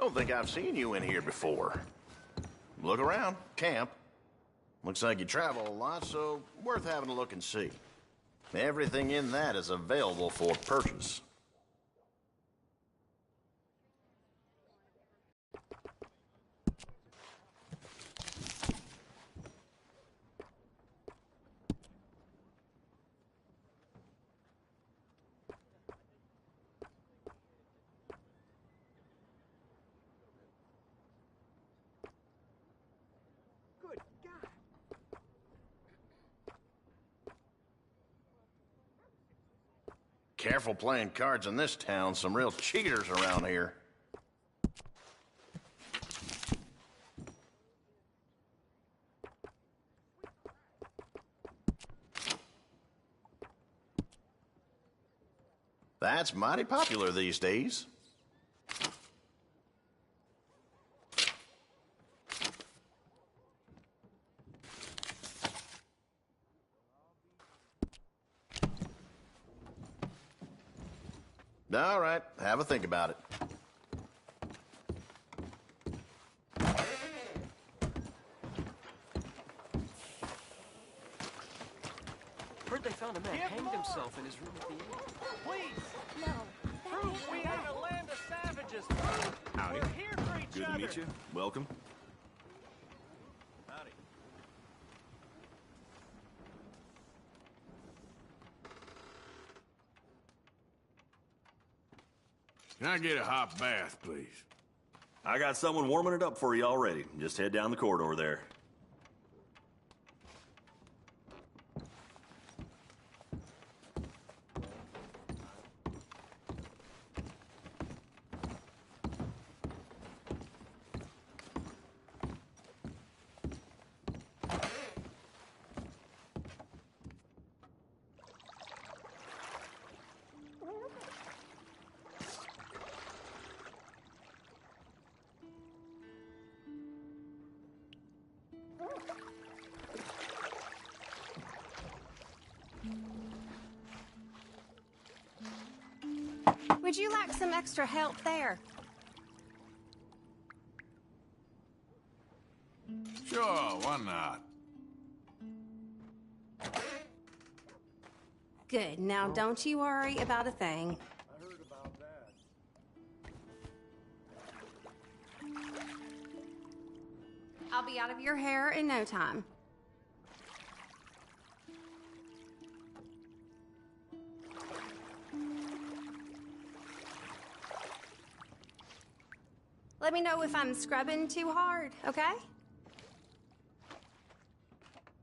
don't think I've seen you in here before. Look around. Camp. Looks like you travel a lot, so worth having a look and see. Everything in that is available for purchase. Careful playing cards in this town. Some real cheaters around here. That's mighty popular these days. All right, have a think about it. Heard they found a man hanged himself in his room at the inn. Please! No. Proof we ain't a land of savages! Howdy. We're here for each Good other! to meet you. Welcome. Howdy. Can I get a hot bath, please? I got someone warming it up for you already. Just head down the corridor there. Would you like some extra help there? Sure, why not? Good. Now, don't you worry about a thing. I heard about that. I'll be out of your hair in no time. Let me know if I'm scrubbing too hard, okay?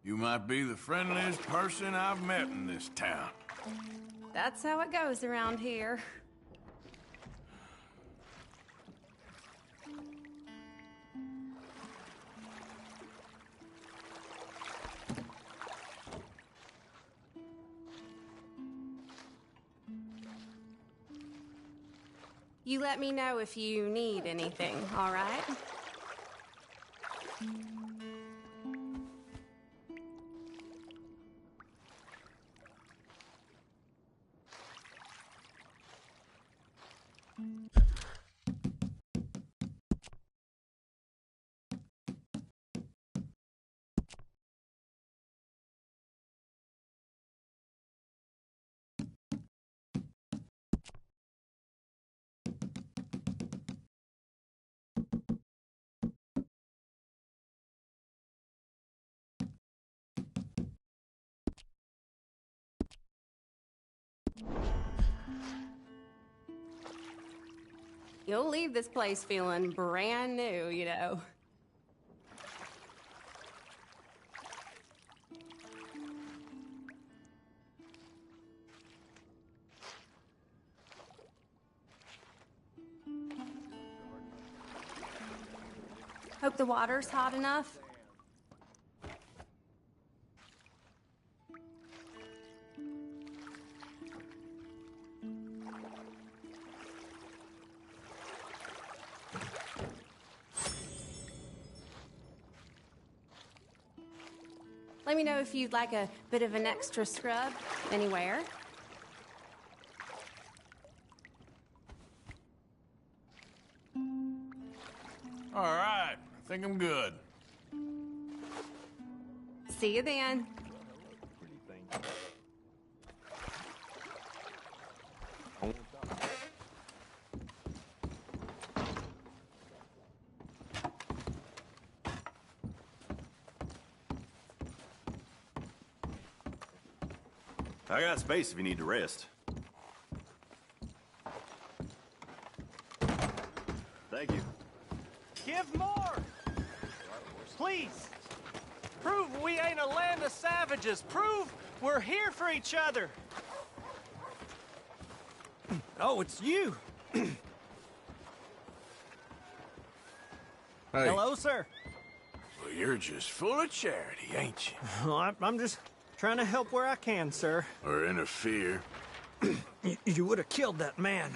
You might be the friendliest person I've met in this town. That's how it goes around here. You let me know if you need anything, all right? You'll leave this place feeling brand new, you know. Hope the water's hot enough. Let me know if you'd like a bit of an extra scrub anywhere. think I'm good. See you then. I got space if you need to rest. Thank you. Give more! Please! Prove we ain't a land of savages. Prove we're here for each other. Oh, it's you. Hey, Hello, sir. well, you're just full of charity, ain't you? Well, I'm just trying to help where I can, sir. Or interfere. You would have killed that man.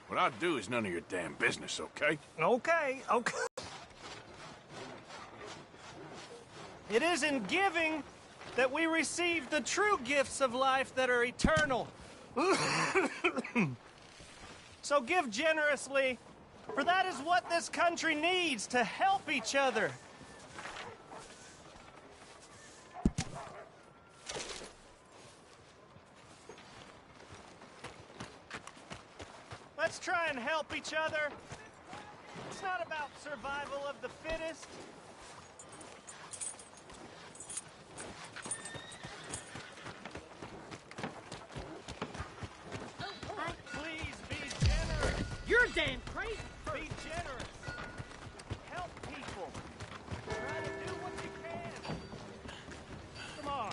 What I do is none of your damn business, okay? Okay. It is in giving that we receive the true gifts of life that are eternal. So give generously, for that is what this country needs, to help each other. Let's try and help each other. It's not about survival of the fittest. Please be generous. You're damn crazy. Be generous. Help people. Try to do what you can. Come on.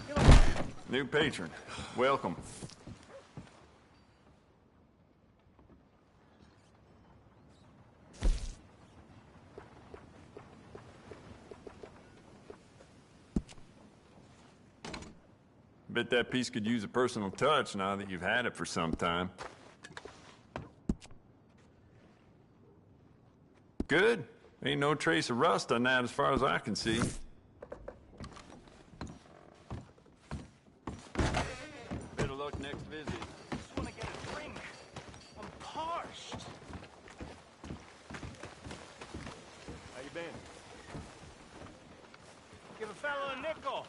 Get on. New patron. Welcome. Bet that piece could use a personal touch now that you've had it for some time. Good. Ain't no trace of rust on that as far as I can see. Better luck next visit. Just want to get a drink. I'm parched. How you been? Give a fellow a nickel.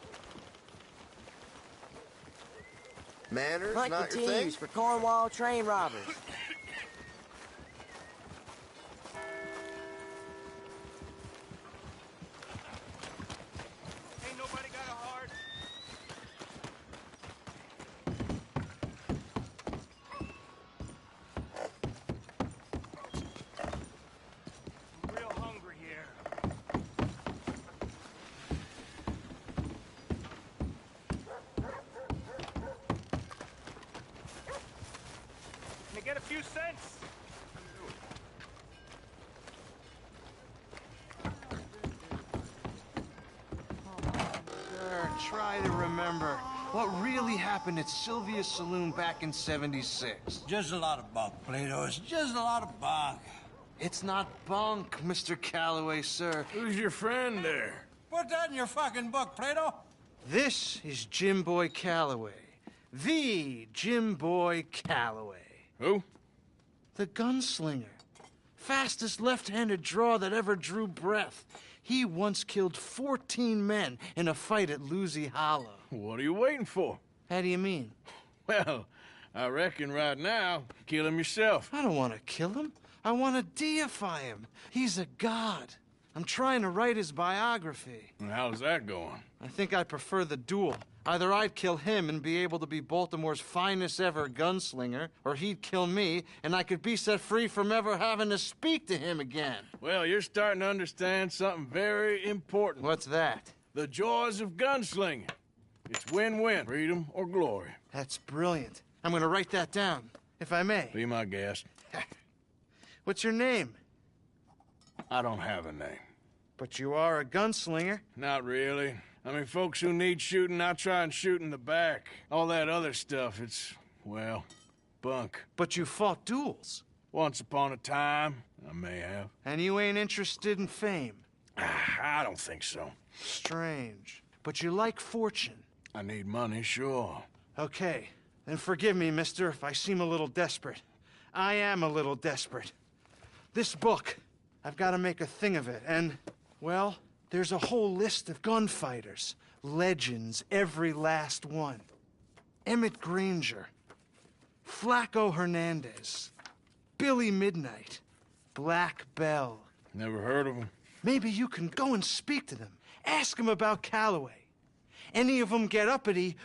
Manners, Hunt not your thing? continues for Cornwall train robbers. Ain't nobody got a heart. I'm real hungry here. Can I get a few cents? Sir, try to remember what really happened at Sylvia's Saloon back in '76. Just a lot of bunk, Plato. It's just a lot of bunk. It's not bunk, Mr. Calloway, sir. Who's your friend there? Put that in your fucking book, Plato. This is Jim Boy Calloway. The Jim Boy Calloway. Who? The gunslinger. Fastest left-handed draw that ever drew breath. He once killed 14 men in a fight at Lucy Hollow. What are you waiting for? How do you mean? Well, I reckon right now, kill him yourself. I don't want to kill him. I want to deify him. He's a god. I'm trying to write his biography. And how's that going? I think I prefer the duel. Either I'd kill him and be able to be Baltimore's finest ever gunslinger, or he'd kill me and I could be set free from ever having to speak to him again. Well, you're starting to understand something very important. What's that? The joys of gunslinging. It's win-win, freedom or glory. That's brilliant. I'm going to write that down, if I may. Be my guest. What's your name? I don't have a name. But you are a gunslinger. Not really. I mean, folks who need shooting, I try and shoot in the back. All that other stuff, it's, well, bunk. But you fought duels. Once upon a time, I may have. And you ain't interested in fame. I don't think so. Strange. But you like fortune. I need money, sure. Okay. Then forgive me, mister, if I seem a little desperate. I am a little desperate. This book, I've got to make a thing of it, and, well, there's a whole list of gunfighters. Legends, every last one. Emmett Granger, Flaco Hernandez, Billy Midnight, Black Bell. Never heard of him. Maybe you can go and speak to them. Ask them about Calloway. Any of them get uppity,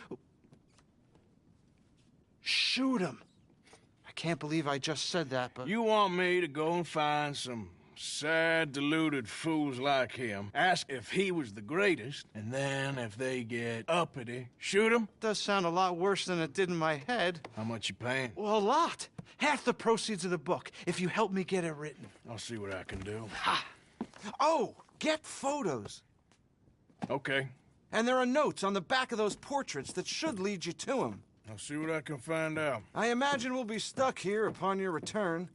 shoot them. I can't believe I just said that, but... You want me to go and find some sad, deluded fools like him, ask if he was the greatest, and then if they get uppity, shoot him? Does sound a lot worse than it did in my head. How much you paying? Well, a lot. Half the proceeds of the book, if you help me get it written. I'll see what I can do. Ha! Oh, get photos. Okay. And there are notes on the back of those portraits that should lead you to him. I'll see what I can find out. I imagine we'll be stuck here upon your return.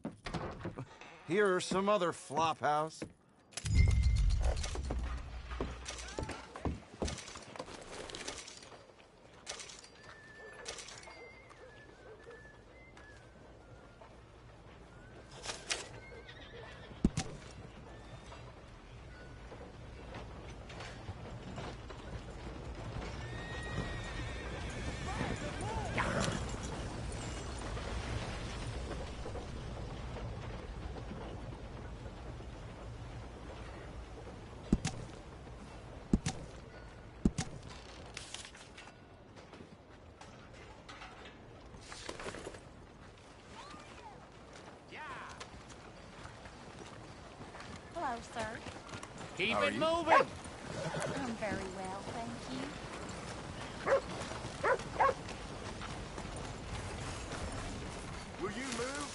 Here are some other flophouse. Hello, sir. Keep it moving. I'm very well, thank you. Will you move?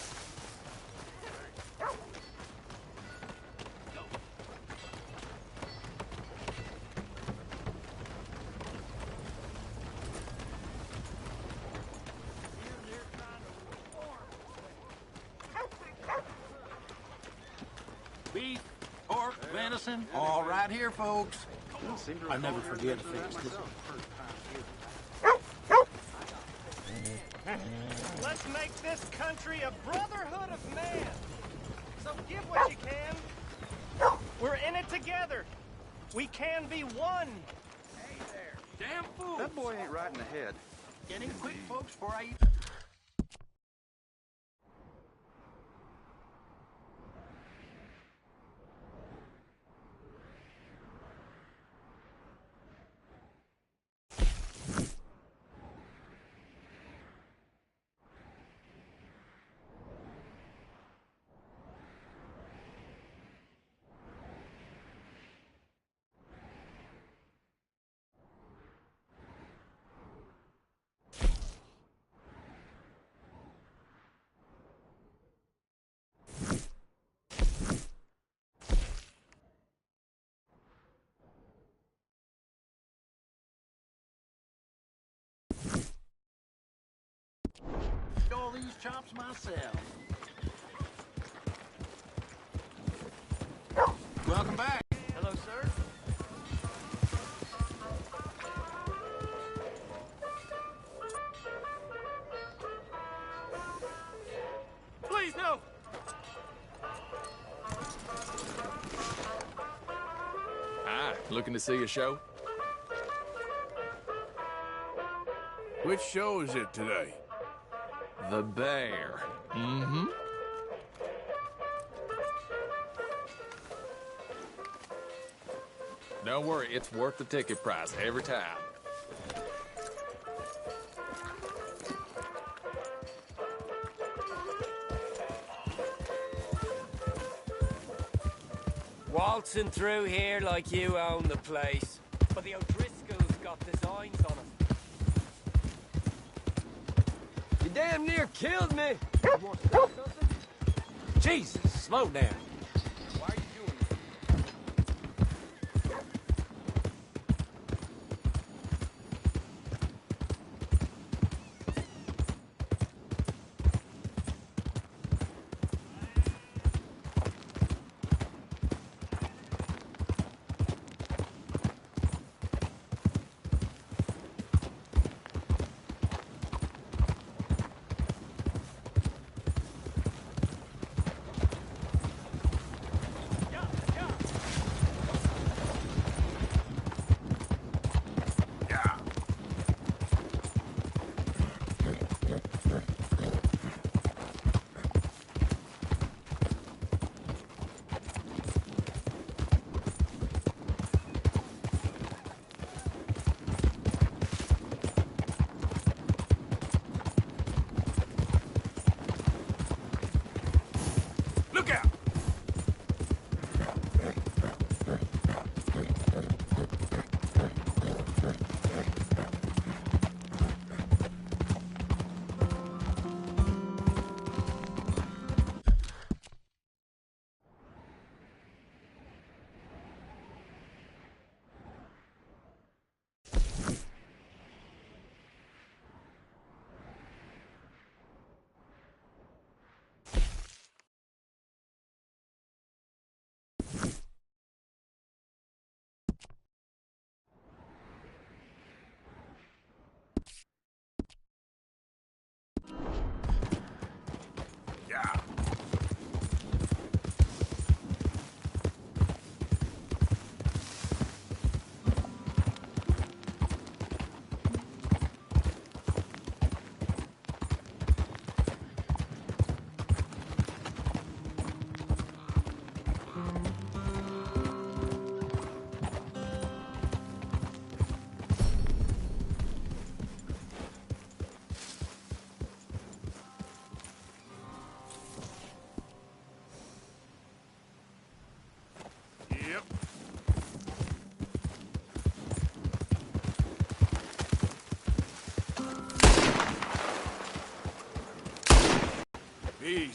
Beef, pork, venison, all right here, folks. I never forget a fix. Let's make this country a brotherhood of man. So give what you can. We're in it together. We can be one. Hey there. Damn fool. That boy ain't right in the head. Get in quick, folks, before I eat. All these chops myself. Welcome back. Hello, sir. Please, no. Hi, looking to see a show? Which show is it today? The Bear. Mm-hmm. Don't worry, it's worth the ticket price every time. Waltzing through here like you own the place. But the O'Driscolls got designs on it. You damn near killed me. You want to say something? Jesus, slow down. Why are you doing this?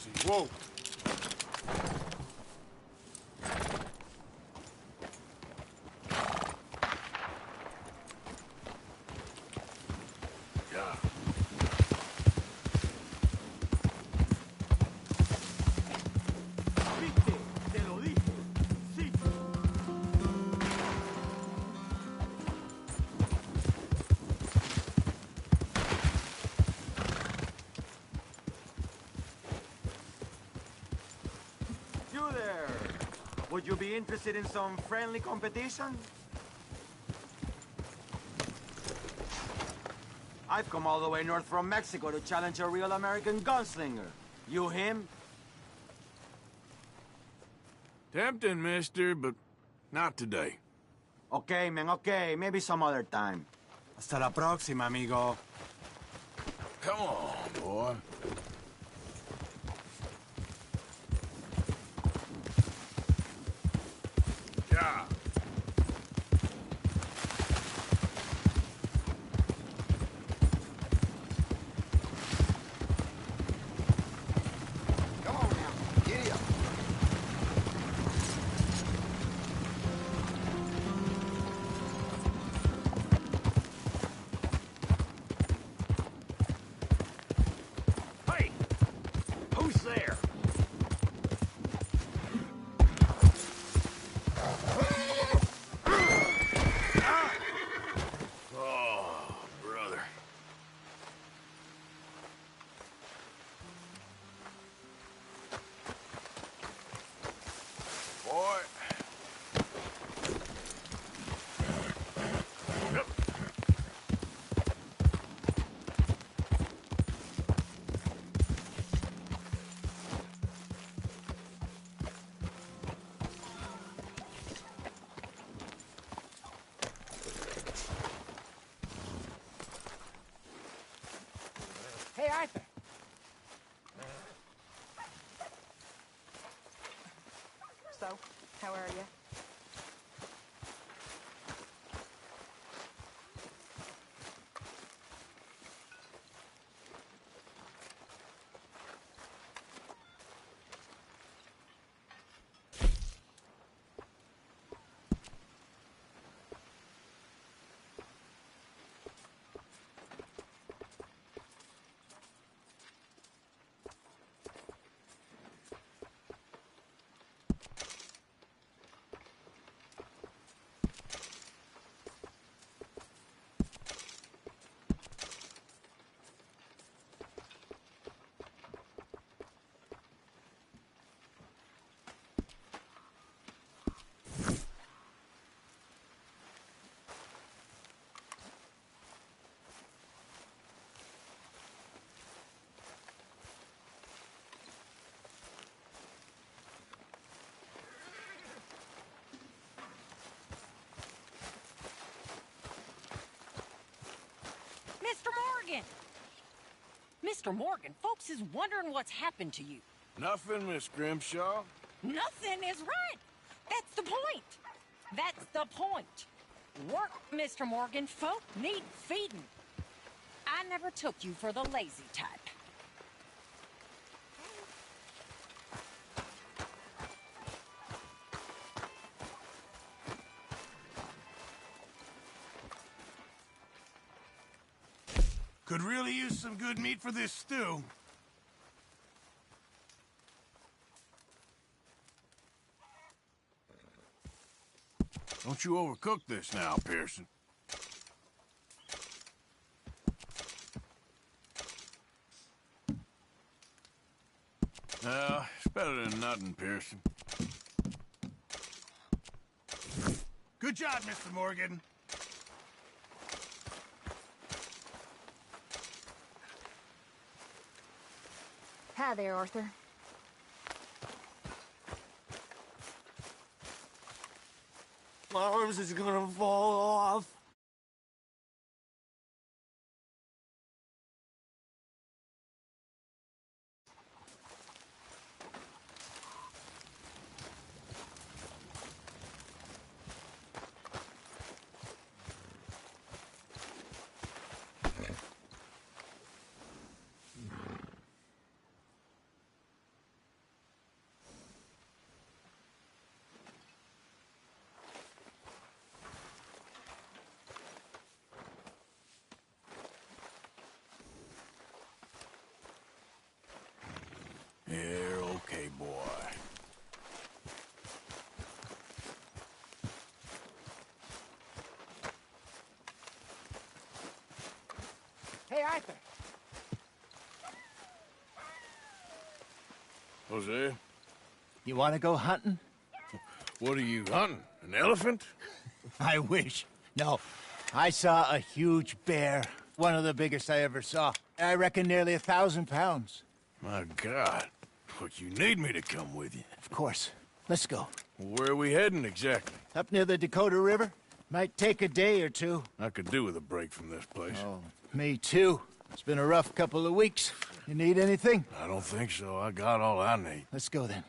Easy, whoa. Yeah. You there! Would you be interested in some friendly competition? I've come all the way north from Mexico to challenge a real American gunslinger. You him? Tempting, mister, but not today. Okay, man, okay. Maybe some other time. Hasta la próxima, amigo. Come on, boy. Yeah. Come on now, giddy up. Hey! Who's there? Oh, brother. Boy. Hey, Arthur. So, how are you? Mr. Morgan! Mr. Morgan, folks is wondering what's happened to you. Nothing, Miss Grimshaw. Nothing is right. That's the point. That's the point. Work, Mr. Morgan. Folk need feeding. I never took you for the lazy type. Could really use some good meat for this stew. Don't you overcook this now, Pearson. It's better than nothing, Pearson. Good job, Mr. Morgan. Hi there, Arthur. My arms is gonna fall off. Hey, Arthur. Jose, You want to go hunting? what are you hunting? An elephant? I wish. No. I saw a huge bear. One of the biggest I ever saw. I reckon nearly 1,000 pounds. My God. But you need me to come with you. Of course. Let's go. Where are we heading exactly? Up near the Dakota River. Might take a day or two. I could do with a break from this place. Oh, me too. It's been a rough couple of weeks. You need anything? I don't think so. I got all I need. Let's go then.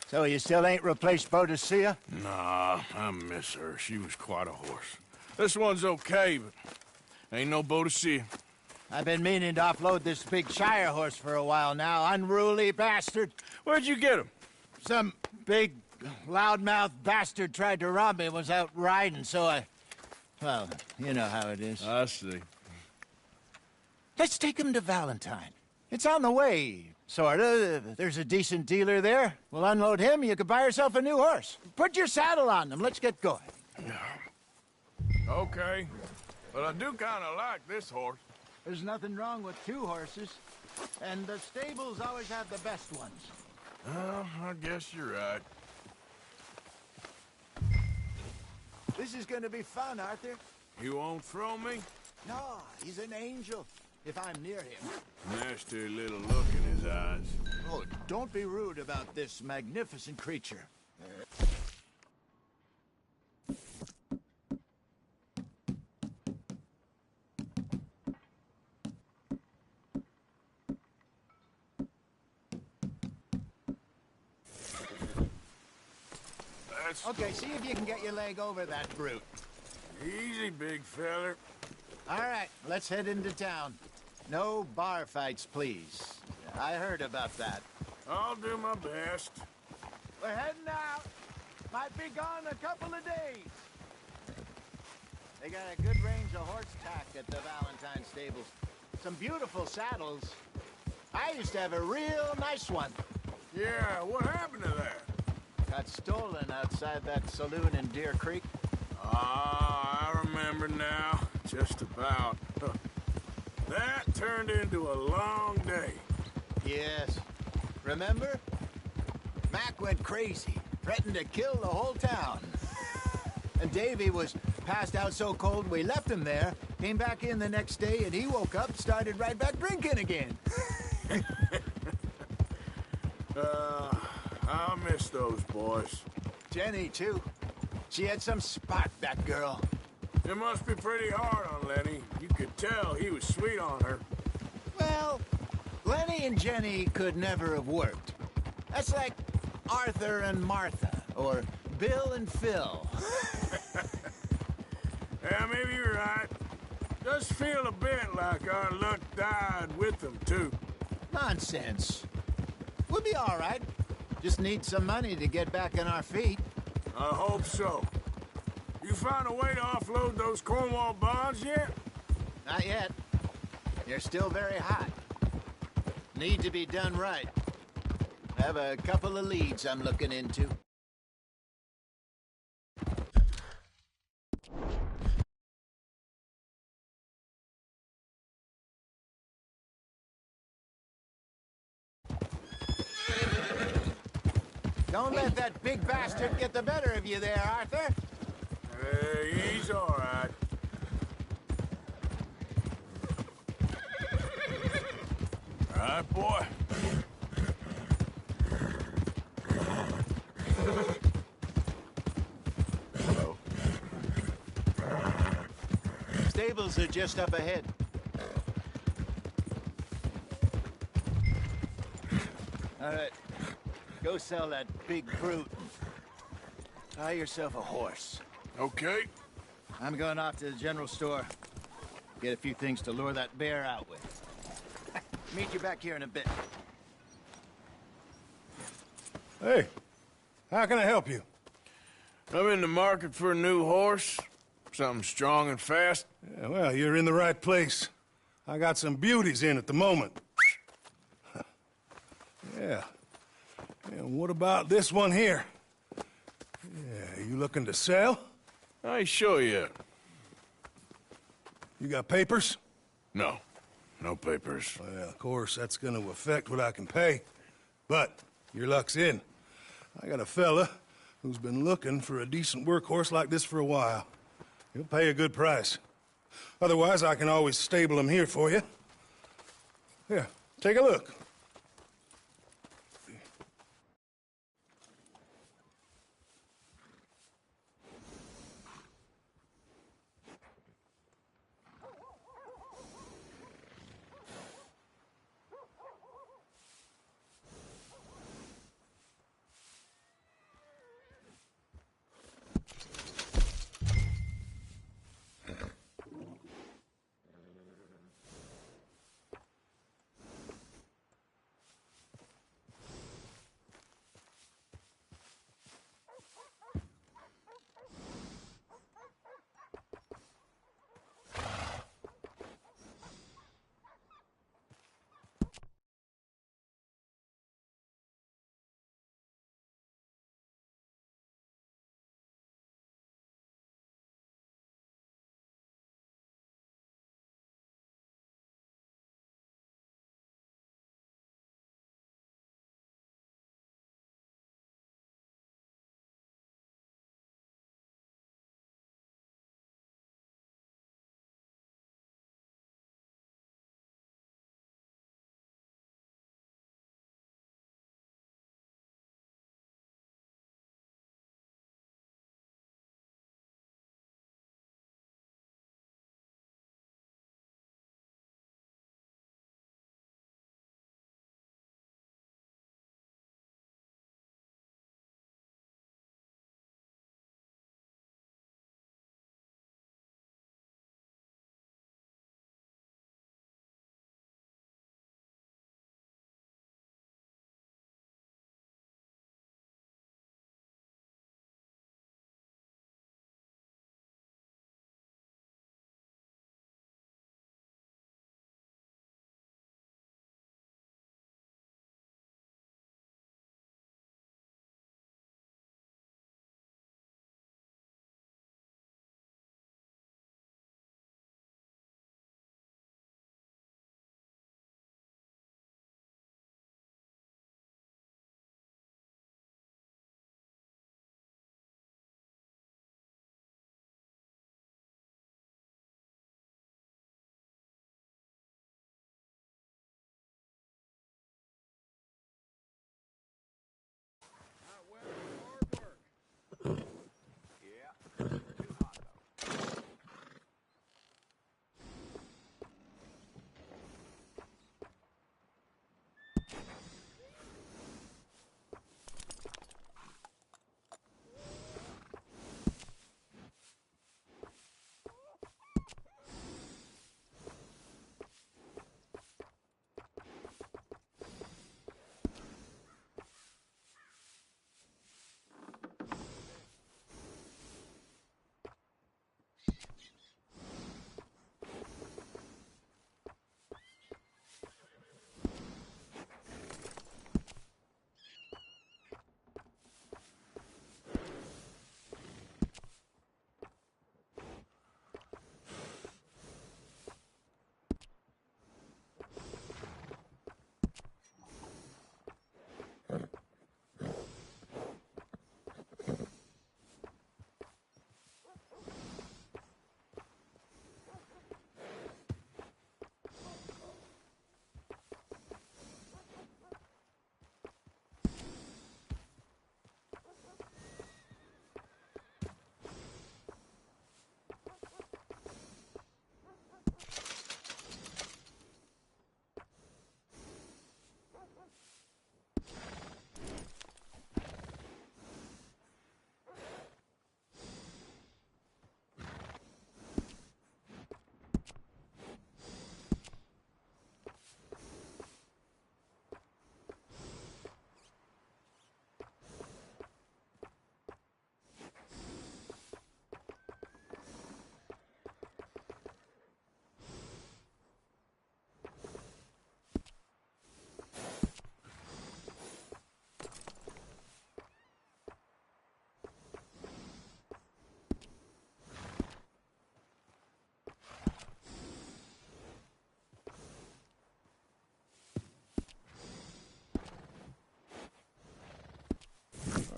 So you still ain't replaced Boadicea? Nah, I miss her. She was quite a horse. This one's okay, but ain't no Boadicea. I've been meaning to offload this big Shire horse for a while now. Unruly bastard. Where'd you get him? Some big, loudmouth bastard tried to rob me and was out riding, so I... Well, you know how it is. I see. Let's take him to Valentine. It's on the way, sorta. There's a decent dealer there. We'll unload him, you could buy yourself a new horse. Put your saddle on them, let's get going. Okay. But I do kind of like this horse. There's nothing wrong with two horses. And the stables always have the best ones. Well, I guess you're right. This is gonna be fun, Arthur. You won't throw me? No, he's an angel. If I'm near him. Nasty little look in his eyes. Oh, don't be rude about this magnificent creature. Okay, see if you can get your leg over that brute. Easy, big feller. All right, let's head into town. No bar fights, please. I heard about that. I'll do my best. We're heading out. Might be gone a couple of days. They got a good range of horse tack at the Valentine stables. Some beautiful saddles. I used to have a real nice one. Yeah, what happened to that? Got stolen outside that saloon in Deer Creek. Ah, I remember now. Just about. That turned into a long day. Yes. Remember? Mac went crazy, threatened to kill the whole town. And Davy was passed out so cold we left him there, came back in the next day, and he woke up, started right back drinking again. I'll miss those boys. Jenny, too. She had some spot, that girl. It must be pretty hard on Lenny. You could tell he was sweet on her. Well, Lenny and Jenny could never have worked. That's like Arthur and Martha, or Bill and Phil. Yeah, maybe you're right. Does feel a bit like our luck died with them, too. Nonsense. We'll be all right. Just need some money to get back on our feet. I hope so. You found a way to offload those Cornwall bonds yet? Not yet. They're still very hot. Need to be done right. I have a couple of leads I'm looking into. Don't let that big bastard get the better of you there, Arthur. He's all right. All right, boy. Hello. Stables are just up ahead. All right. Go sell that big brute. Buy yourself a horse. Okay. I'm going off to the general store. Get a few things to lure that bear out with. Meet you back here in a bit. Hey, how can I help you? I'm in the market for a new horse. Something strong and fast. Yeah, well, you're in the right place. I got some beauties in at the moment. Yeah. And what about this one here? Yeah, you looking to sell? I ain't sure yet. You got papers? No. No papers. Well, of course, that's gonna affect what I can pay. But your luck's in. I got a fella who's been looking for a decent workhorse like this for a while. He'll pay a good price. Otherwise, I can always stable him here for you. Here, take a look.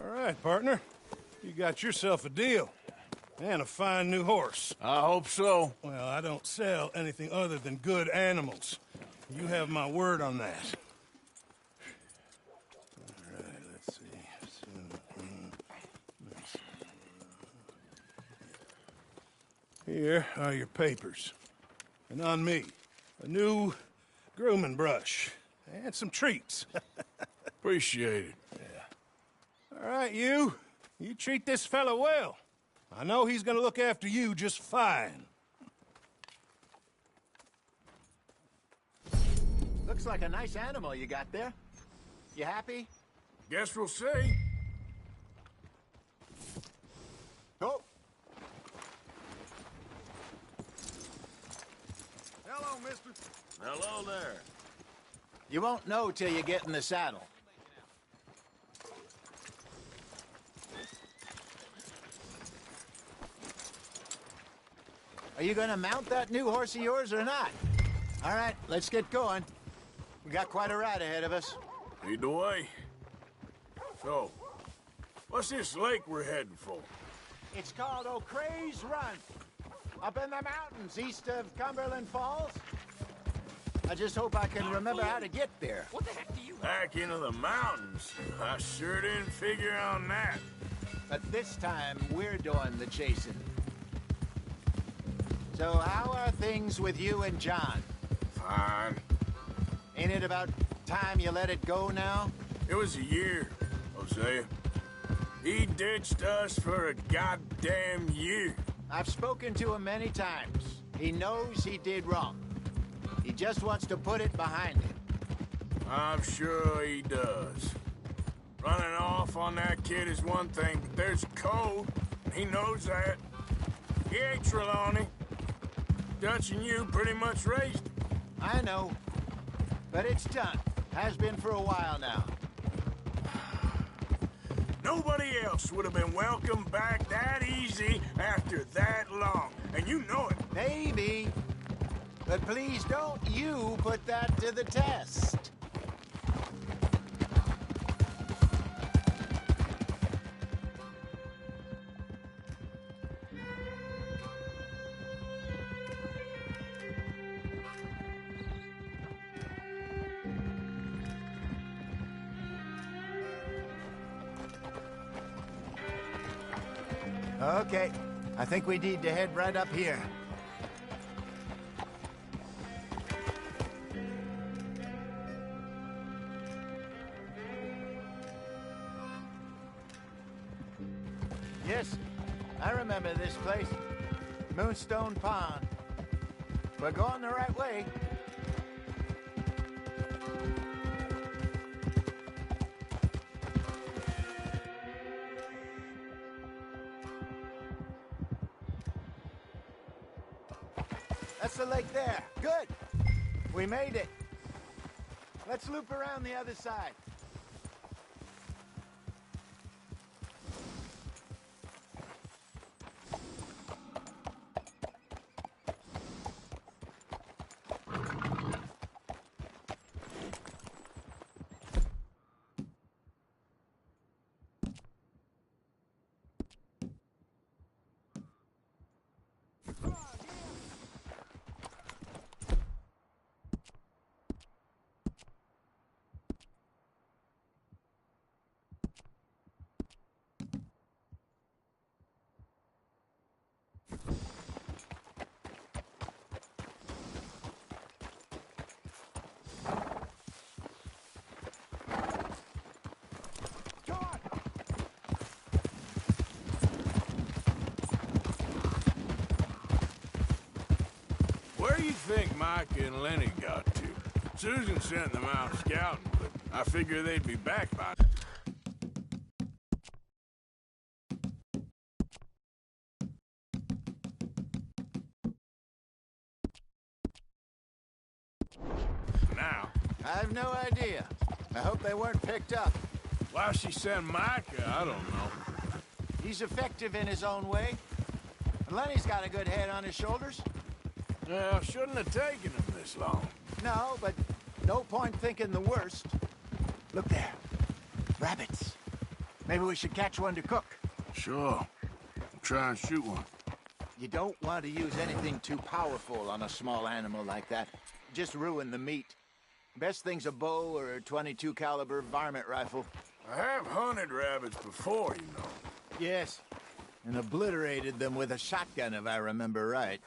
right, partner. You got yourself a deal. And a fine new horse. I hope so. Well, I don't sell anything other than good animals. You have my word on that. All right, let's see. Here are your papers. And on me, a new grooming brush. And some treats. Appreciate it. Yeah. All right, you. You treat this fella well. I know he's gonna look after you just fine. Looks like a nice animal you got there. You happy? Guess we'll see. Go. Hello, mister. Hello there. You won't know till you get in the saddle. Are you gonna mount that new horse of yours or not? All right, let's get going. We got quite a ride ahead of us. Lead the way. So, what's this lake we're heading for? It's called O'Creagh's Run. Up in the mountains east of Cumberland Falls. I just hope I can remember how to get there. What the heck do you... Back into the mountains. I sure didn't figure on that. But this time, we're doing the chasing. So how are things with you and John? Fine. Ain't it about time you let it go now? It was a year, Hosea. He ditched us for a goddamn year. I've spoken to him many times. He knows he did wrong. He just wants to put it behind him. I'm sure he does. Running off on that kid is one thing, but there's code. He knows that. He ain't Trelawney. Dutch and you pretty much raised him. I know. But it's done. Has been for a while now. Nobody else would have been welcomed back that easy after that long. And you know it. Maybe. But please don't you put that to the test. Okay, I think we need to head right up here. Yes, I remember this place. Moonstone Pond. We're going the right way. That's the lake there. Good. We made it. Let's loop around the other side. Where do you think Mike and Lenny got to? Susan sent them out scouting, but I figure they'd be back by now. I have no idea. I hope they weren't picked up. Why she sent Micah, I don't know. He's effective in his own way. And Lenny's got a good head on his shoulders. Well, shouldn't have taken him this long. No, but no point thinking the worst. Look there. Rabbits. Maybe we should catch one to cook. Sure. Try and shoot one. You don't want to use anything too powerful on a small animal like that. Just ruin the meat. Best thing's a bow or a .22 caliber varmint rifle. I have hunted rabbits before, you know. Yes, and obliterated them with a shotgun, if I remember right.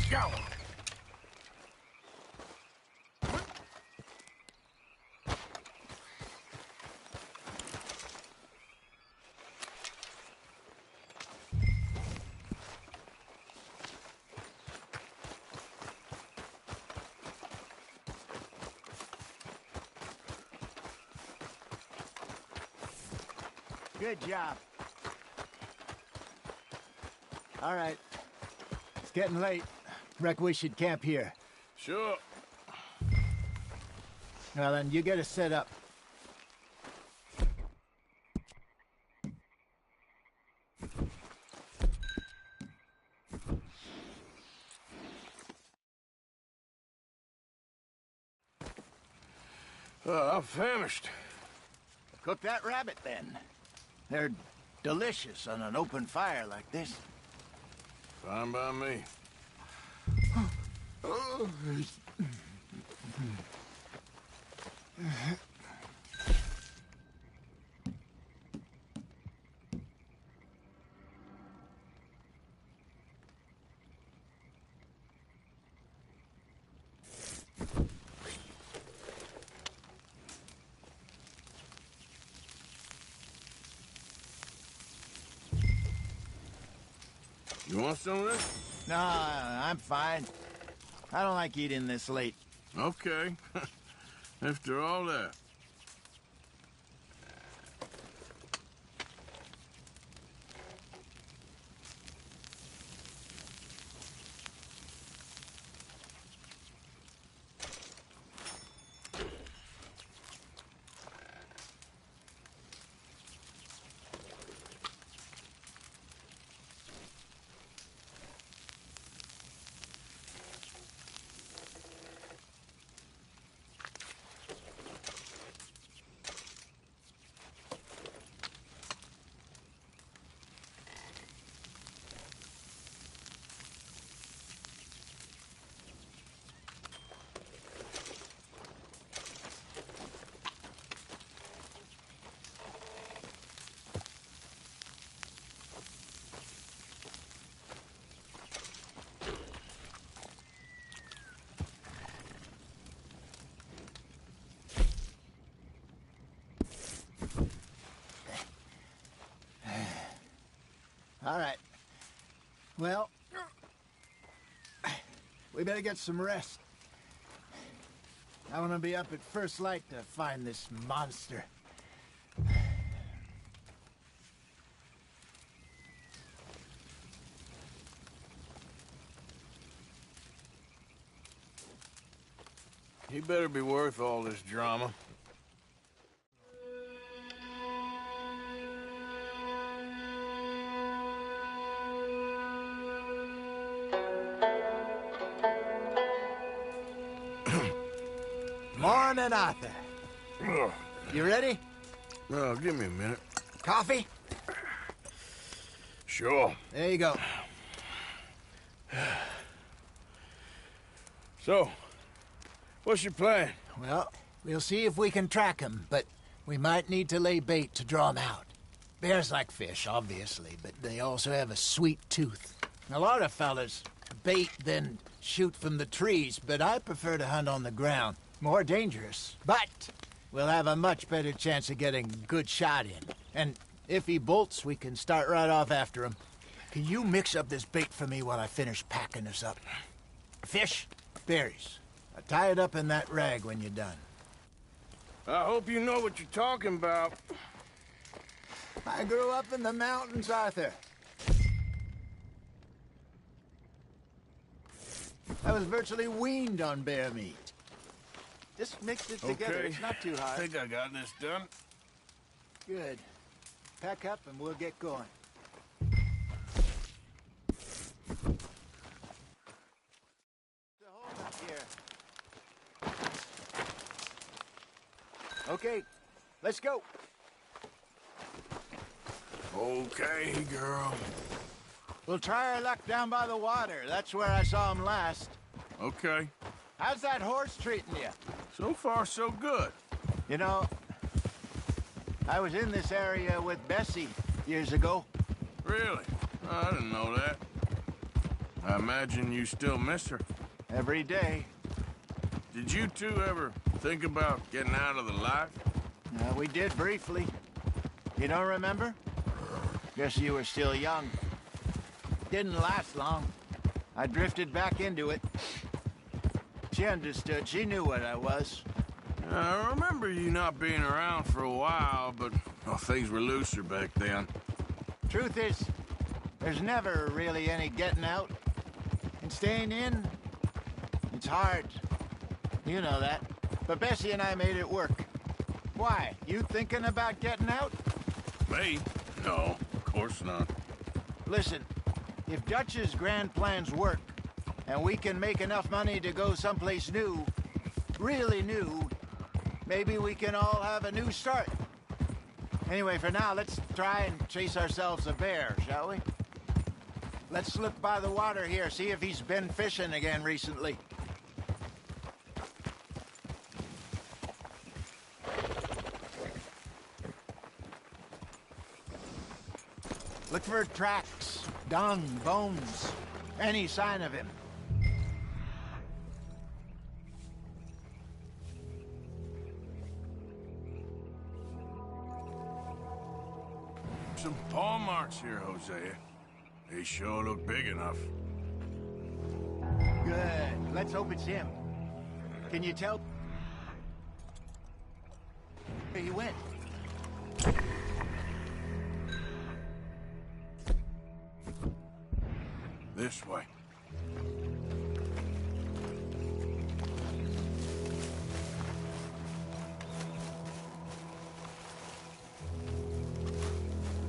Go! Good job. All right. It's getting late. Reckon we should camp here. Sure. Well, then, you get us set up. I'm famished. Cook that rabbit, then. They're delicious on an open fire like this. Fine by me. You want some of this? No, I'm fine. I don't like eating this late. Okay. After all that. All right. Well, we better get some rest. I want to be up at first light to find this monster. He better be worth all this drama. Morning, Arthur. You ready? No, give me a minute. Coffee? Sure. There you go. So, what's your plan? Well, We'll see if we can track him, but we might need to lay bait to draw him out. Bears like fish, obviously, but they also have a sweet tooth. A lot of fellas bait, then shoot from the trees, but I prefer to hunt on the ground. More dangerous, but we'll have a much better chance of getting a good shot in. And if he bolts, we can start right off after him. Can you mix up this bait for me while I finish packing this up? Fish, berries. I'll tie it up in that rag when you're done. I hope you know what you're talking about. I grew up in the mountains, Arthur. I was virtually weaned on bear meat. Just mix it together. Okay. It's not too hard. I think I got this done. Good. Pack up and we'll get going. The hold up here. Okay, let's go. Okay, girl. We'll try our luck down by the water. That's where I saw him last. Okay. How's that horse treating you? So far, so good. You know, I was in this area with Bessie years ago. Really? I didn't know that. I imagine you still miss her. Every day. Did you two ever think about getting out of the life? We did briefly. You don't remember? Guess you were still young. Didn't last long. I drifted back into it. She understood. She knew what I was. I remember you not being around for a while, but well, things were looser back then. Truth is, there's never really any getting out. And staying in, it's hard. You know that. But Bessie and I made it work. Why? You thinking about getting out? Me? No, of course not. Listen, if Dutch's grand plans work, and we can make enough money to go someplace new, really new, maybe we can all have a new start. Anyway, for now, let's try and chase ourselves a bear, shall we? Let's look by the water here, see if he's been fishing again recently. Look for tracks, dung, bones, any sign of him. Some paw marks here, Hosea. They sure look big enough. Good. Let's hope it's him. Can you tell where he went? This way.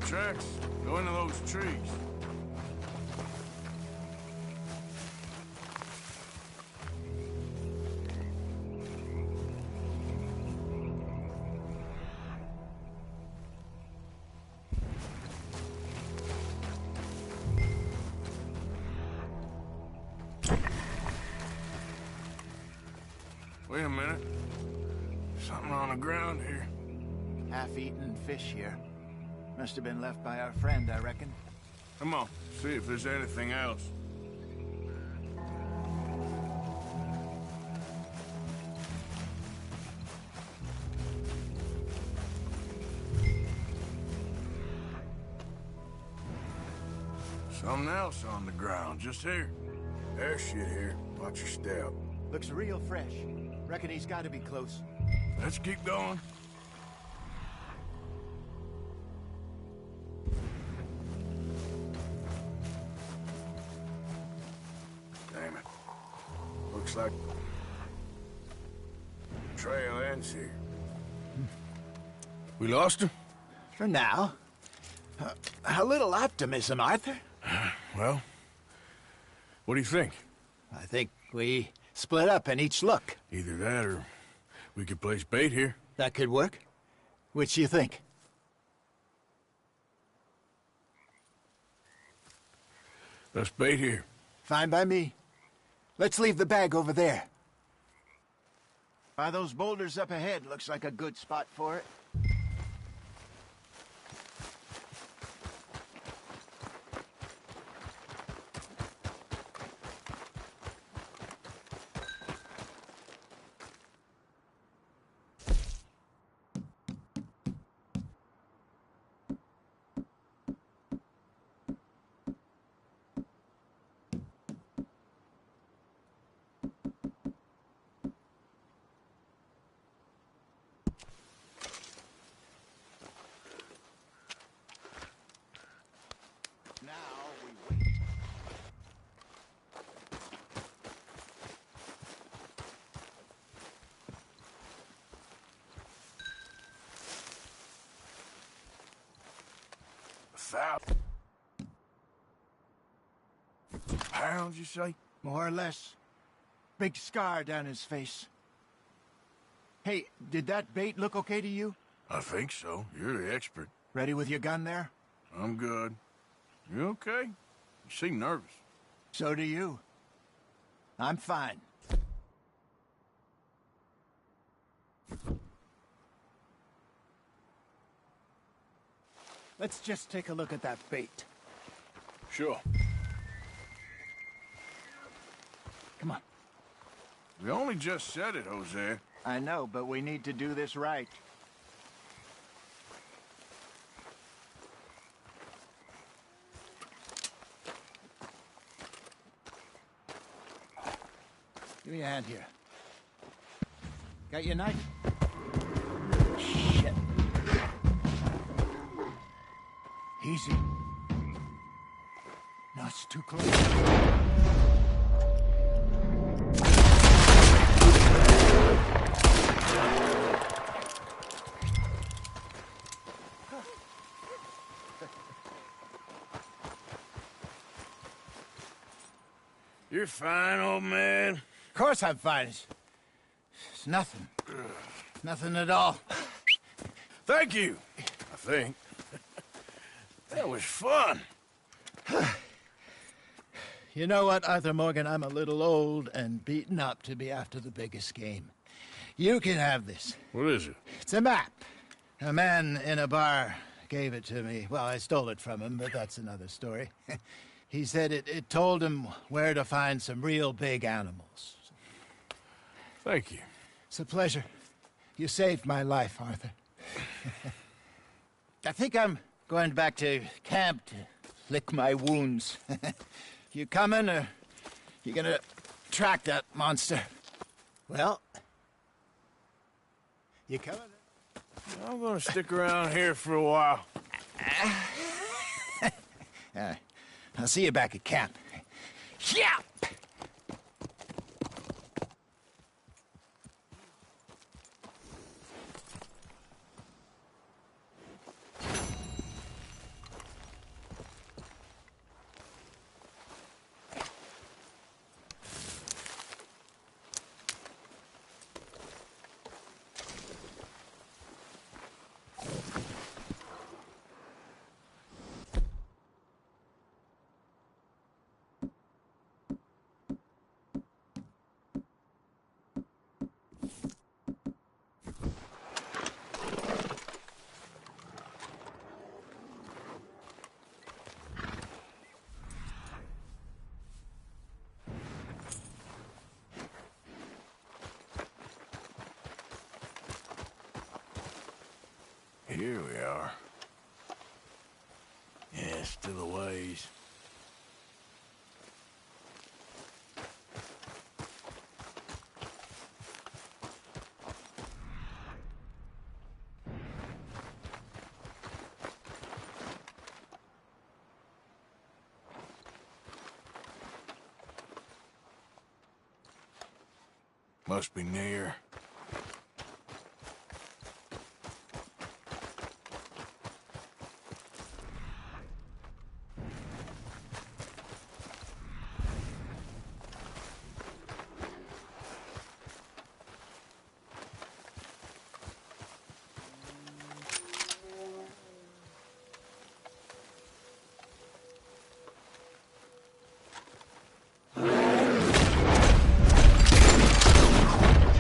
Tracks go into those trees. Wait a minute. Something on the ground here. Half-eaten fish here. Must have been left by our friend, I reckon. Come on, see if there's anything else. Something else on the ground, just here. There's shit here. Watch your step. Looks real fresh. Reckon he's got to be close. Let's keep going. Damn it. Looks like trail ends here. We lost him? For now. A little optimism, Arthur. Well, what do you think? I think we split up and each look. Either that or we could place bait here. That could work. Which do you think? Let's bait here. Fine by me. Let's leave the bag over there. By those boulders up ahead, looks like a good spot for it. £1,000, you say? More or less. Big scar down his face. Hey, did that bait look okay to you? I think so. You're the expert. Ready with your gun there? I'm good. You okay? You seem nervous. So do you. I'm fine. Let's just take a look at that bait. Sure. Come on. We only just said it, Jose. I know, but we need to do this right. Give me a hand here. Got your knife? Shit. Easy. No, it's too close. You're fine, old man. Of course I'm fine. It's nothing. Nothing at all. Thank you, I think. That was fun. You know what, Arthur Morgan? I'm a little old and beaten up to be after the biggest game. You can have this. What is it? It's a map. A man in a bar gave it to me. Well, I stole it from him, but that's another story. He said it told him where to find some real big animals. Thank you. It's a pleasure. You saved my life, Arthur. I think I'm going back to camp to lick my wounds. You coming, or you gonna track that monster? Well, you coming? I'm gonna stick around here for a while. I'll see you back at camp. Yeah! Here we are. Yeah, still a ways. Must be near.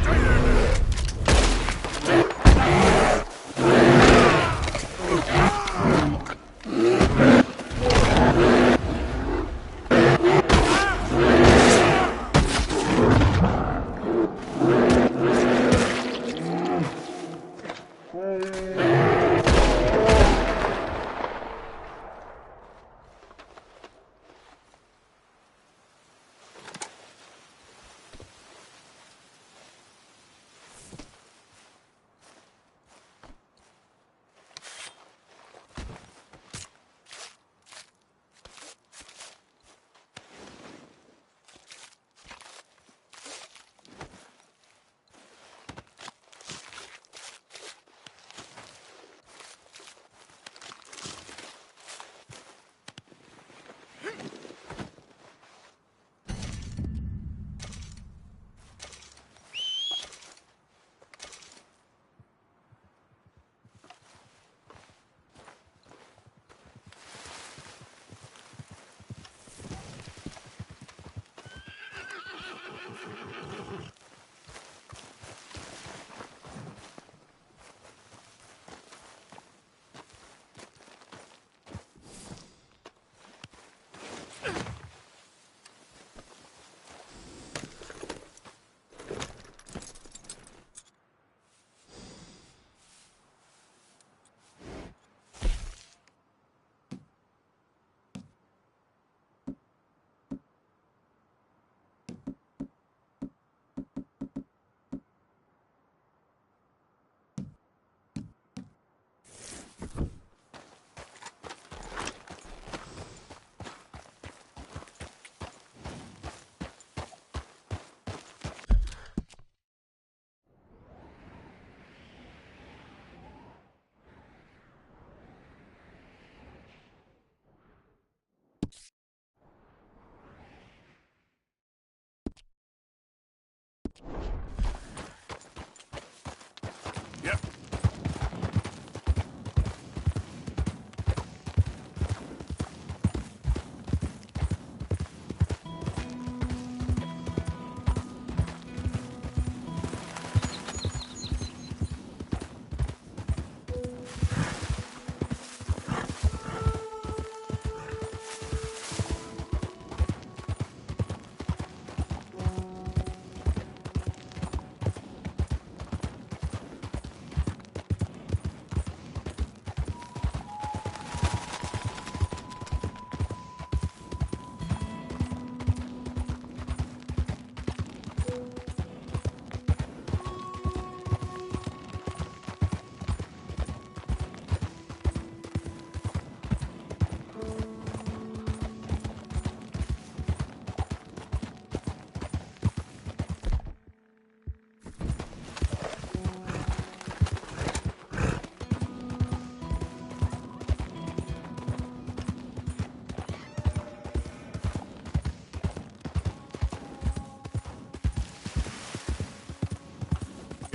Stay there!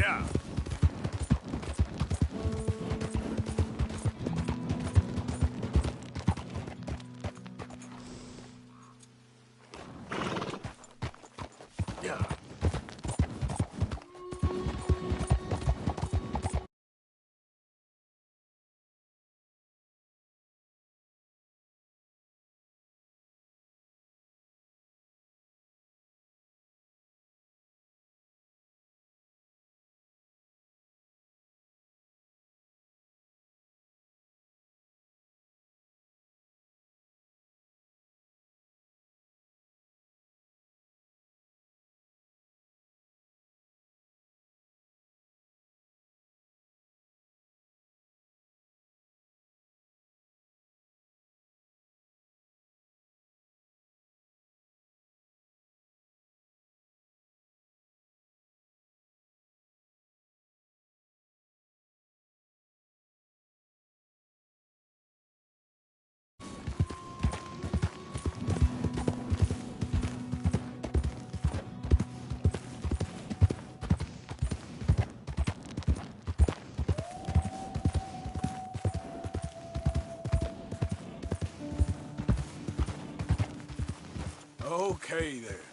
Yeah. Okay there.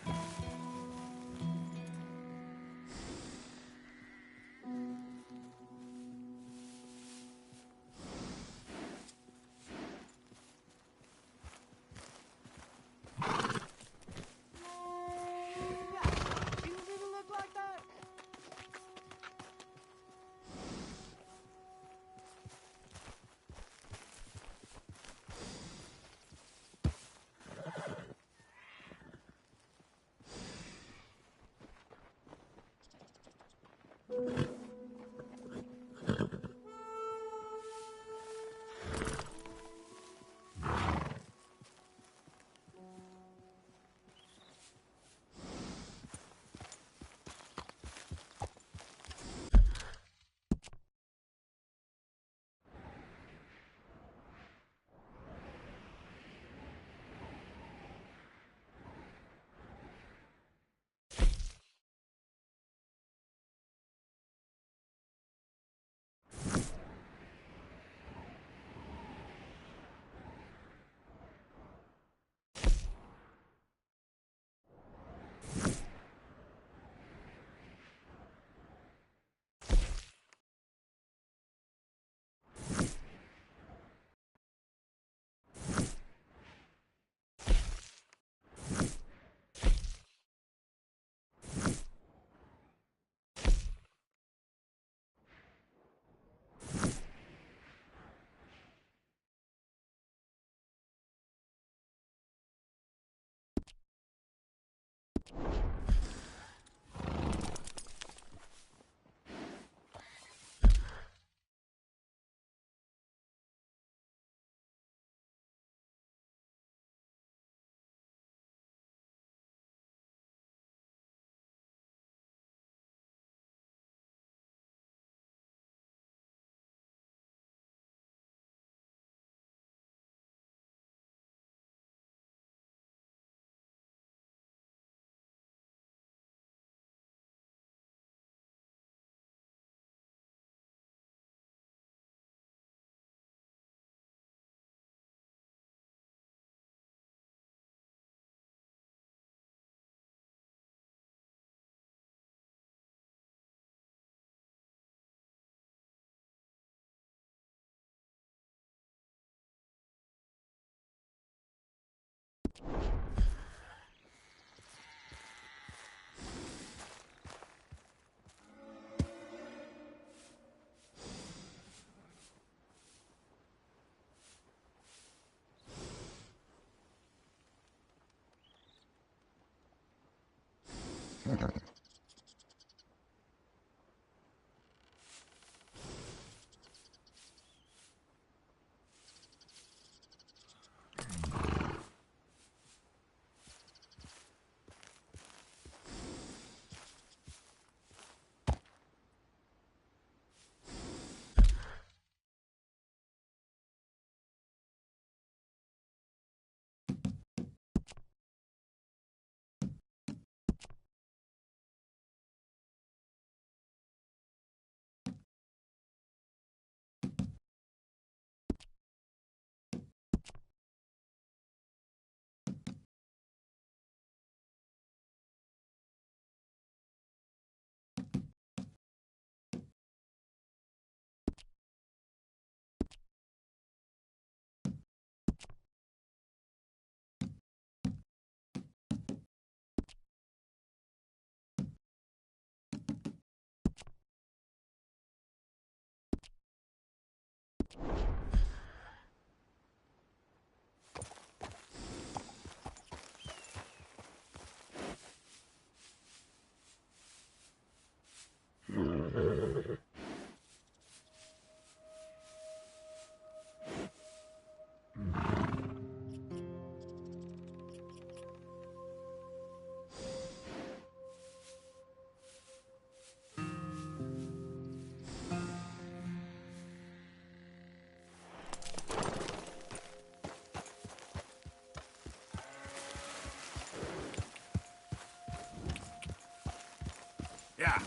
Yeah.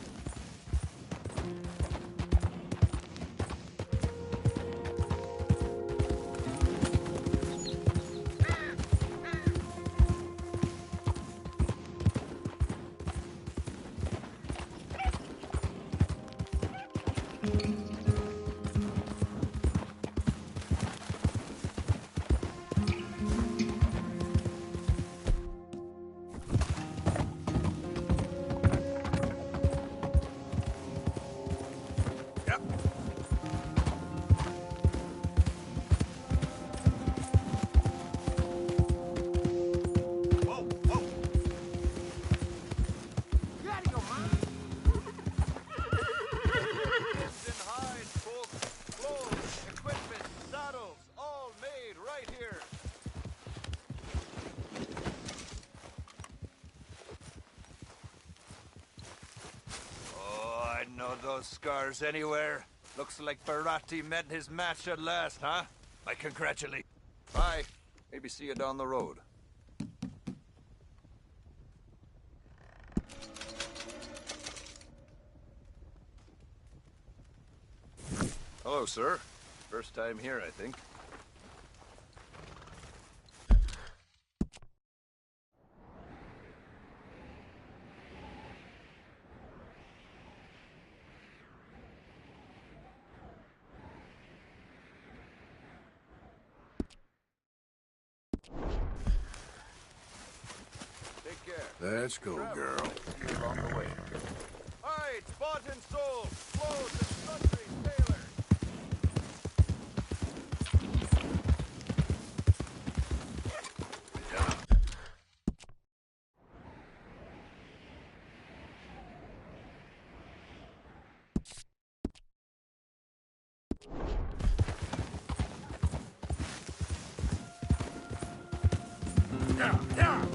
Those scars anywhere. Looks like Barati met his match at last, huh? I congratulate. Bye. Maybe see you down the road. Hello, sir. First time here, I think. Let's go, girl. On the way. All right, bought and sold. Clothes and sundries tailored. Yeah.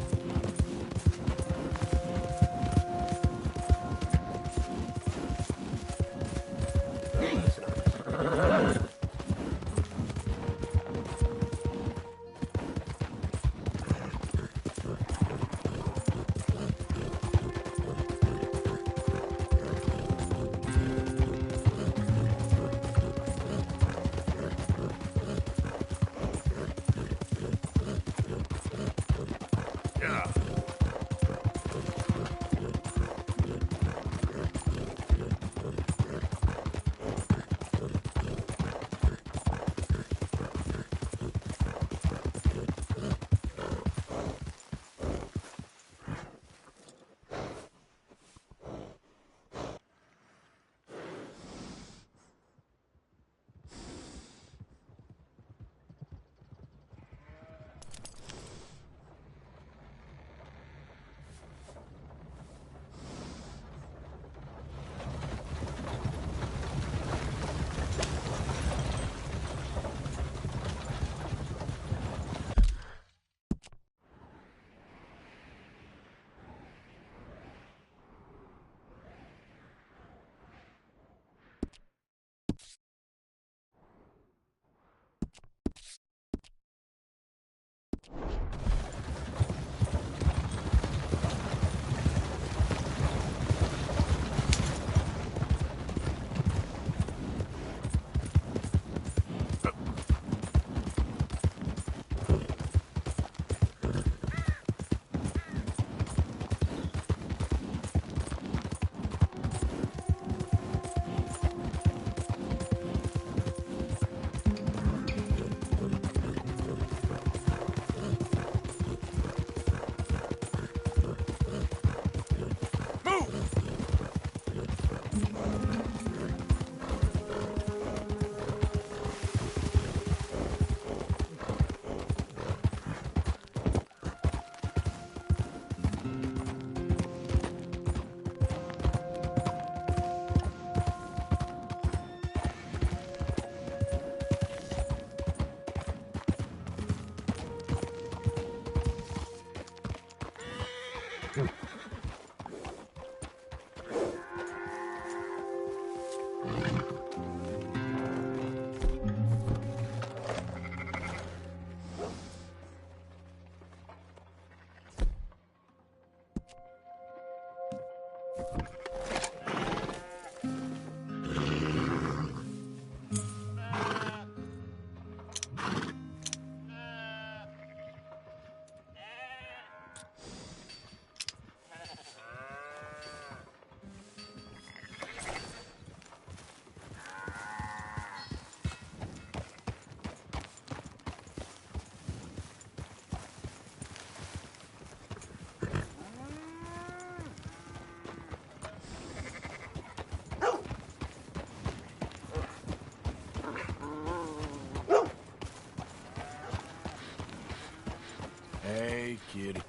Hey, kitty.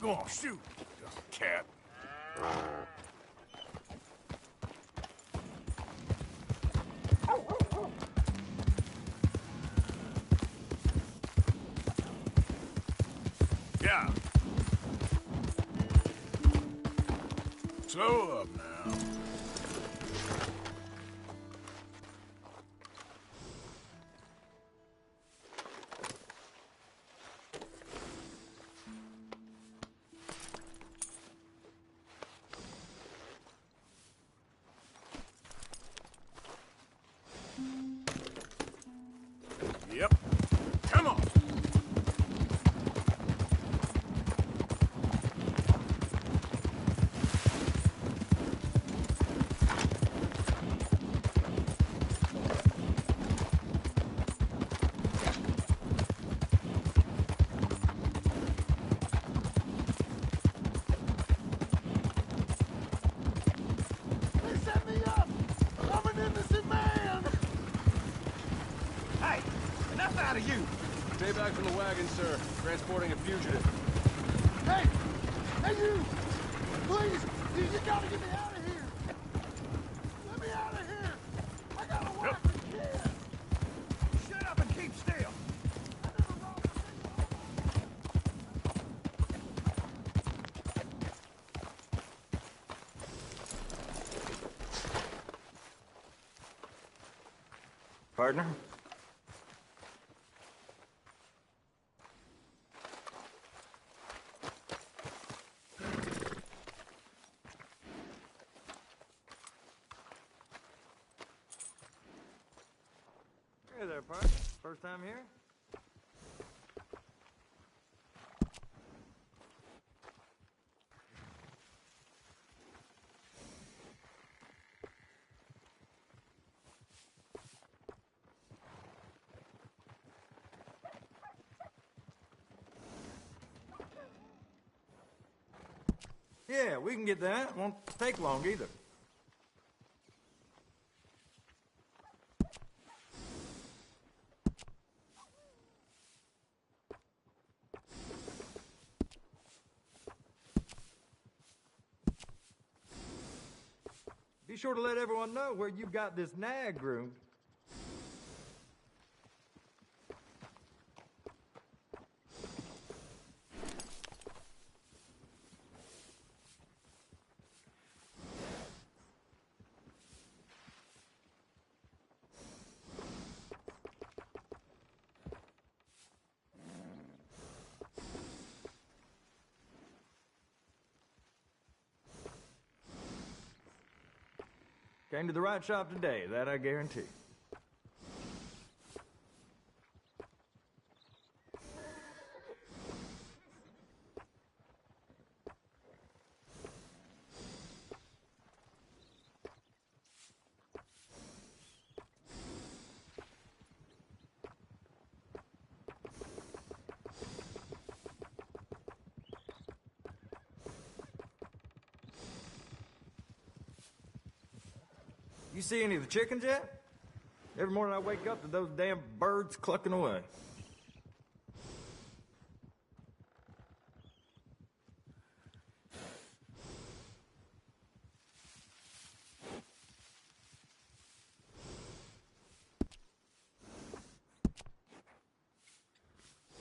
Go on, shoot, cat. Yeah. Slow up now. Yep. Come on. They set me up! I'm an innocent man! Hey, enough out of you! Stay back from the wagon, sir. Transporting a fugitive. Hey! Hey, you! Please! You gotta get me out of here! Let me out of here! I got a wife and kid! Shut up and keep still! Partner? Hey there, partner. First time here? Yeah, we can get that. Won't take long either. Be sure to let everyone know where you got this nag groomed. Came to the right shop today, that I guarantee. You see any of the chickens yet? Every morning I wake up to those damn birds clucking away.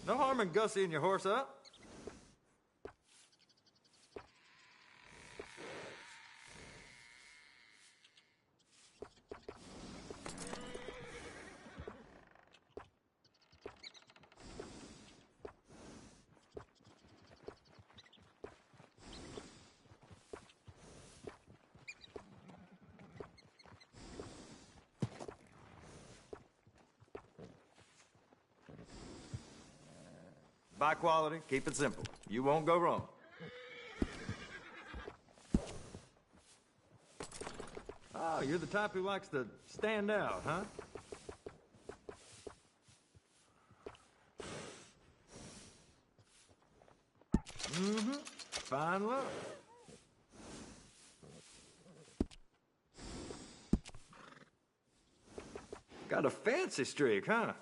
No harm in gussying your horse up. Buy quality, keep it simple. You won't go wrong. Oh, you're the type who likes to stand out, huh? Mm-hmm. Fine look. Got a fancy streak, huh?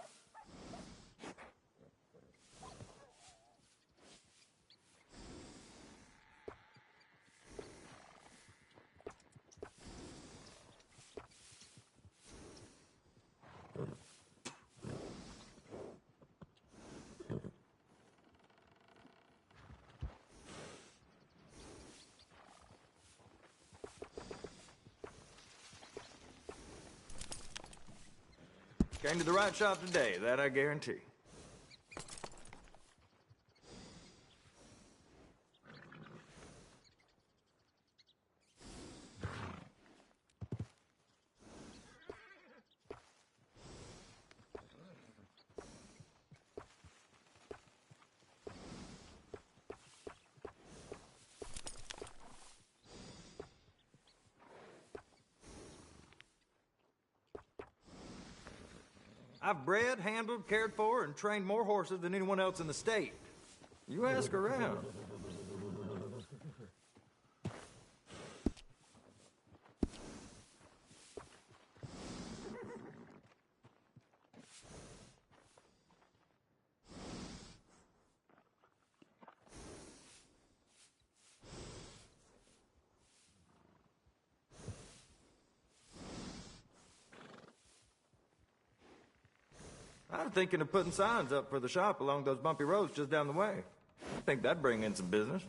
Came to the right shop today, that I guarantee. I've bred, handled, cared for, and trained more horses than anyone else in the state. You ask around. I'm thinking of putting signs up for the shop along those bumpy roads just down the way. I think that'd bring in some business.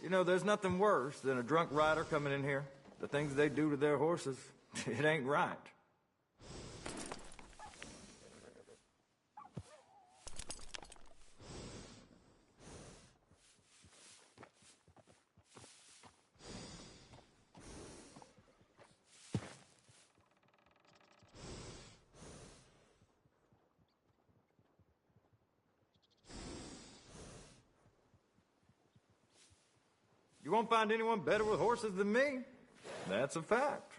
You know, there's nothing worse than a drunk rider coming in here. The things they do to their horses, it ain't right. You won't find anyone better with horses than me. That's a fact.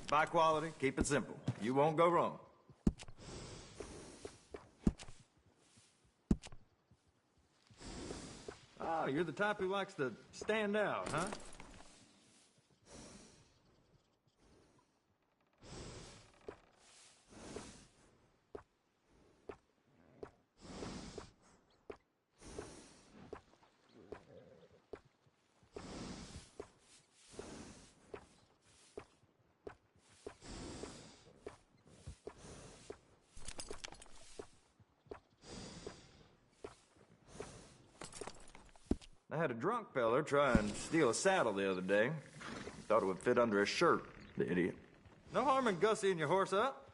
Buy quality, keep it simple. You won't go wrong. Oh, you're the type who likes to stand out, huh? I had a drunk feller try and steal a saddle the other day. Thought it would fit under his shirt, the idiot. No harm in gussying your horse up.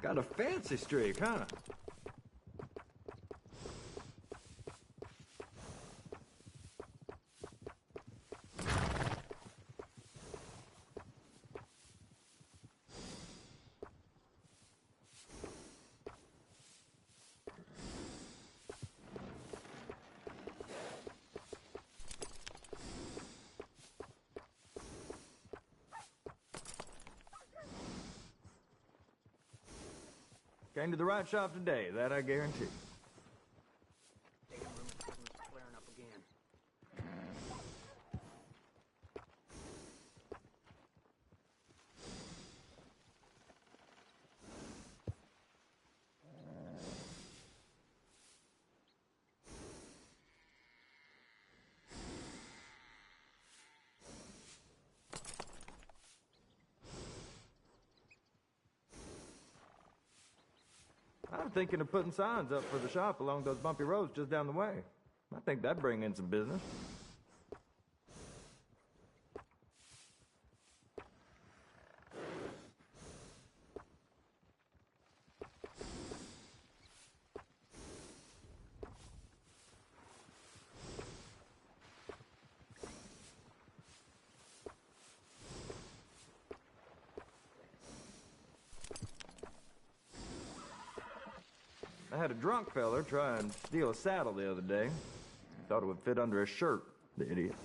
Got a fancy streak, huh? Came to the right shop today, that I guarantee. Flaring up again. I'm thinking of putting signs up for the shop along those bumpy roads just down the way. I think that'd bring in some business. Came to the right shop today, that I guarantee. Came to the right shop today, that I guarantee. I'm thinking of putting signs up for the shop along those bumpy roads just down the way. I think that'd bring in some business. I had a drunk feller try and steal a saddle the other day. Thought it would fit under a shirt, the idiot.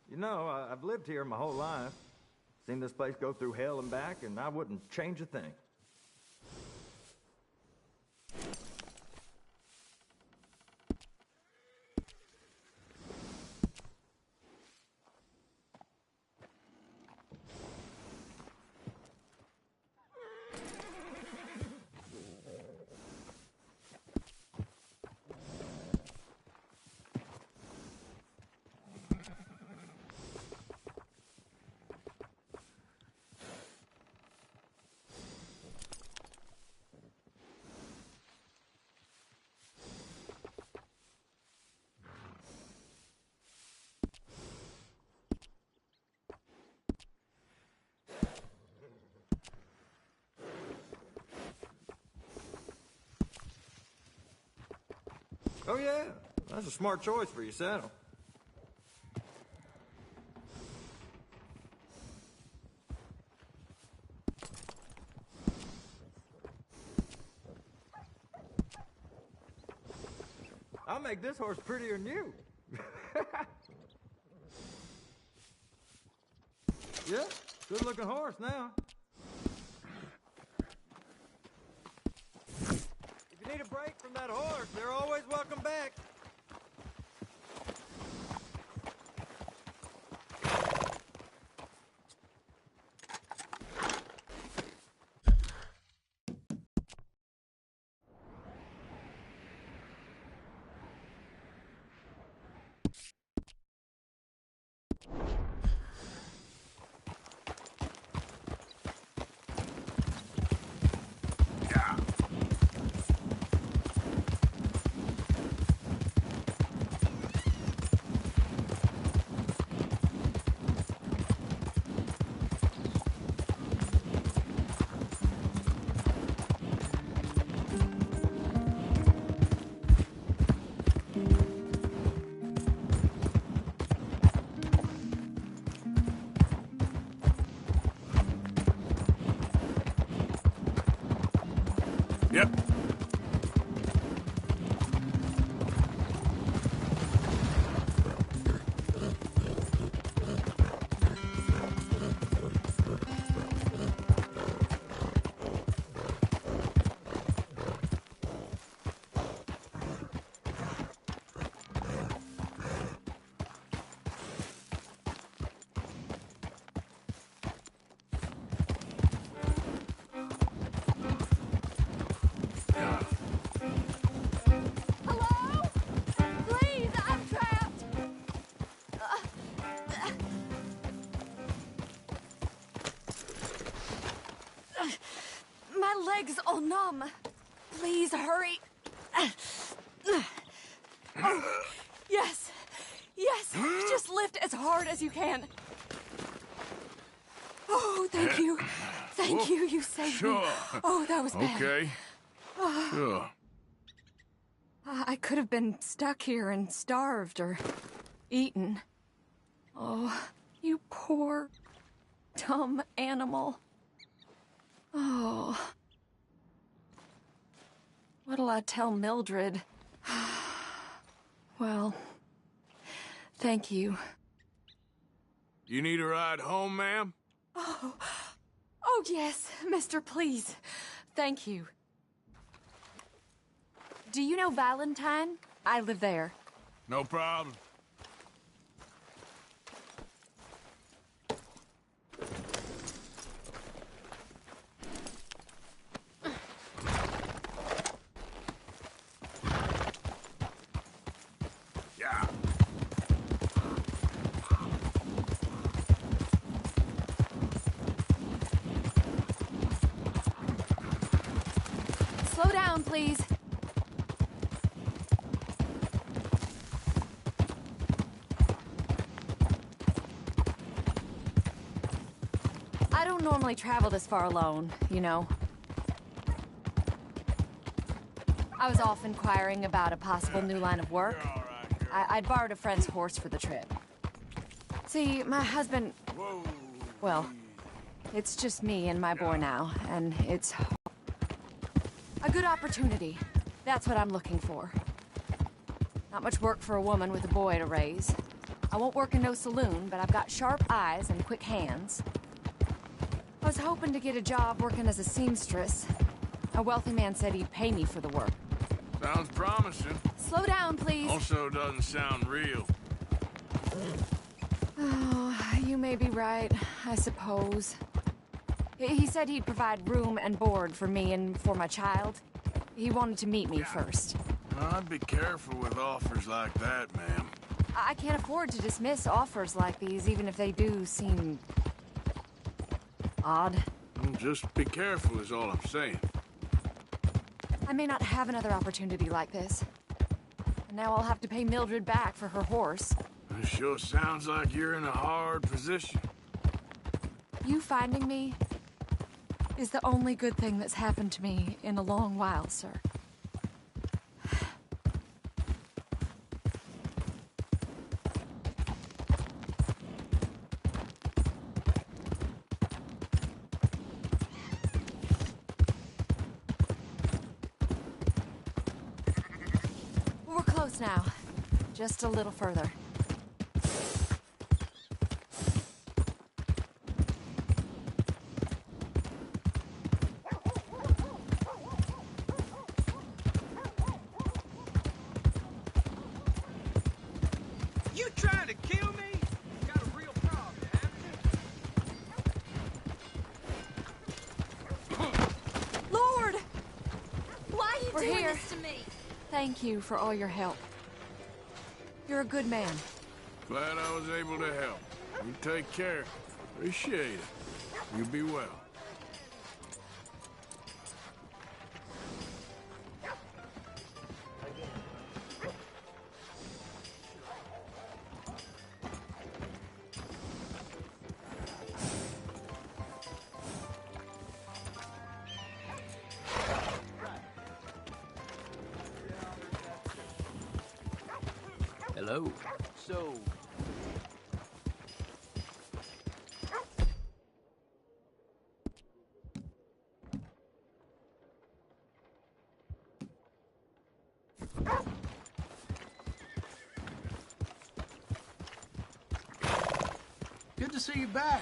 You know, I've lived here my whole life. Seen this place go through hell and back, and I wouldn't change a thing. Oh, yeah. That's a smart choice for your saddle. I'll make this horse prettier than you. Yeah, good-looking horse now. If you need a break from that horse, they're always welcome back. Yep. My legs all numb. Please hurry. Oh, yes. Yes. Just lift as hard as you can. Oh, thank you. Thank you. You saved me. Oh, that was bad. Okay. Sure. I could have been stuck here and starved or eaten. Oh, you poor, dumb animal. Oh. What'll I tell Mildred? Well, thank you. You need a ride home, ma'am? Oh, yes, mister, please. Thank you. Do you know Valentine? I live there. No problem. Yeah. Slow down, please. I don't normally travel this far alone, you know. I was off inquiring about a possible new line of work. I'd borrowed a friend's horse for the trip. See, my husband... Well, it's just me and my boy now, and it's... a good opportunity. That's what I'm looking for. Not much work for a woman with a boy to raise. I won't work in no saloon, but I've got sharp eyes and quick hands. I was hoping to get a job working as a seamstress. A wealthy man said he'd pay me for the work. Sounds promising. Slow down, please. Also doesn't sound real. Oh, you may be right, I suppose. He said he'd provide room and board for me and for my child. He wanted to meet me first. I'd be careful with offers like that, ma'am. I can't afford to dismiss offers like these, even if they do seem... odd. Well, just be careful is all I'm saying. I may not have another opportunity like this. And now I'll have to pay Mildred back for her horse. It sure sounds like you're in a hard position. You finding me is the only good thing that's happened to me in a long while, sir. We're close now. Just a little further. You trying to kill me? Got a real problem, haven't you? Lord! Why are you We're doing here. this to me? Thank you for all your help. You're a good man. Glad I was able to help. You take care. Appreciate it. You be well. Hello. So, good to see you back.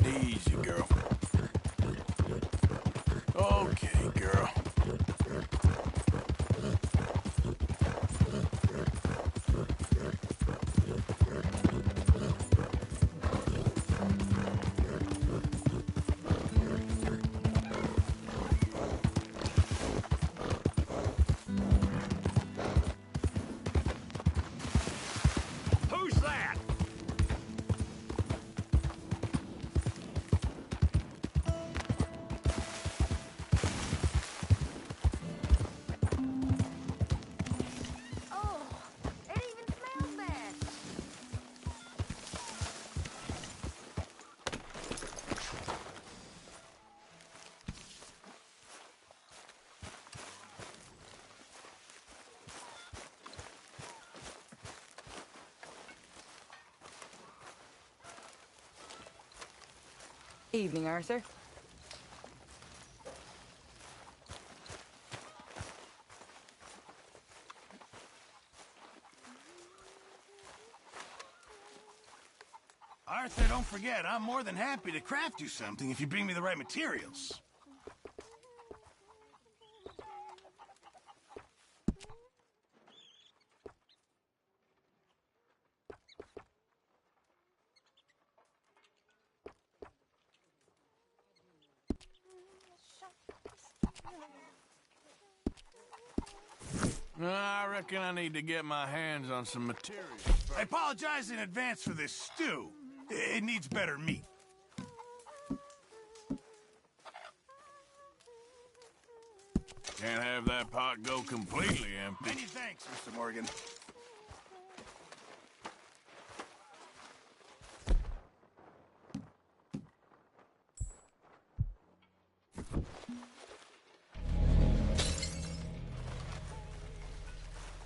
Easy, girl. Okay, girl. Who's that? Oh, it even smells bad. Evening, Arthur. Arthur, don't forget, I'm more than happy to craft you something if you bring me the right materials. I reckon I need to get my hands on some materials. I apologize in advance for this stew. It needs better meat. Can't have that pot go completely empty. Many thanks, Mr. Morgan.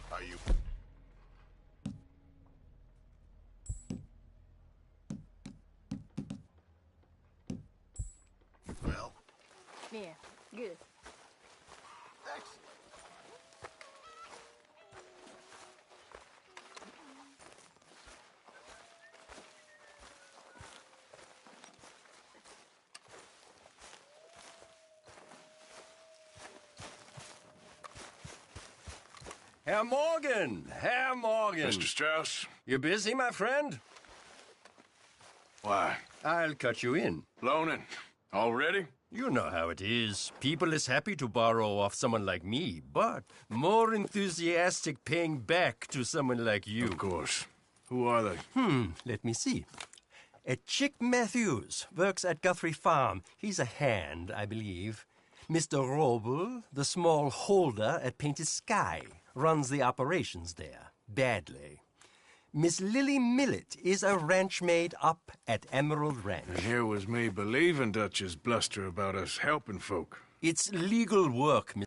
Are you... Well? Yeah, good. Excellent. Herr Morgan! Herr Morgan! Mr. Strauss? You busy, my friend? Why? I'll cut you in. Loaning? Already? You know how it is. People is happy to borrow off someone like me, but more enthusiastic paying back to someone like you. Of course. Who are they? Let me see. Chick Matthews works at Guthrie Farm. He's a hand, I believe. Mr. Roble, the small holder at Painted Sky, runs the operations there, badly. Miss Lily Millet is a ranch maid up at Emerald Ranch. And here was me believing Dutch's bluster about us helping folk. It's legal work, Miss.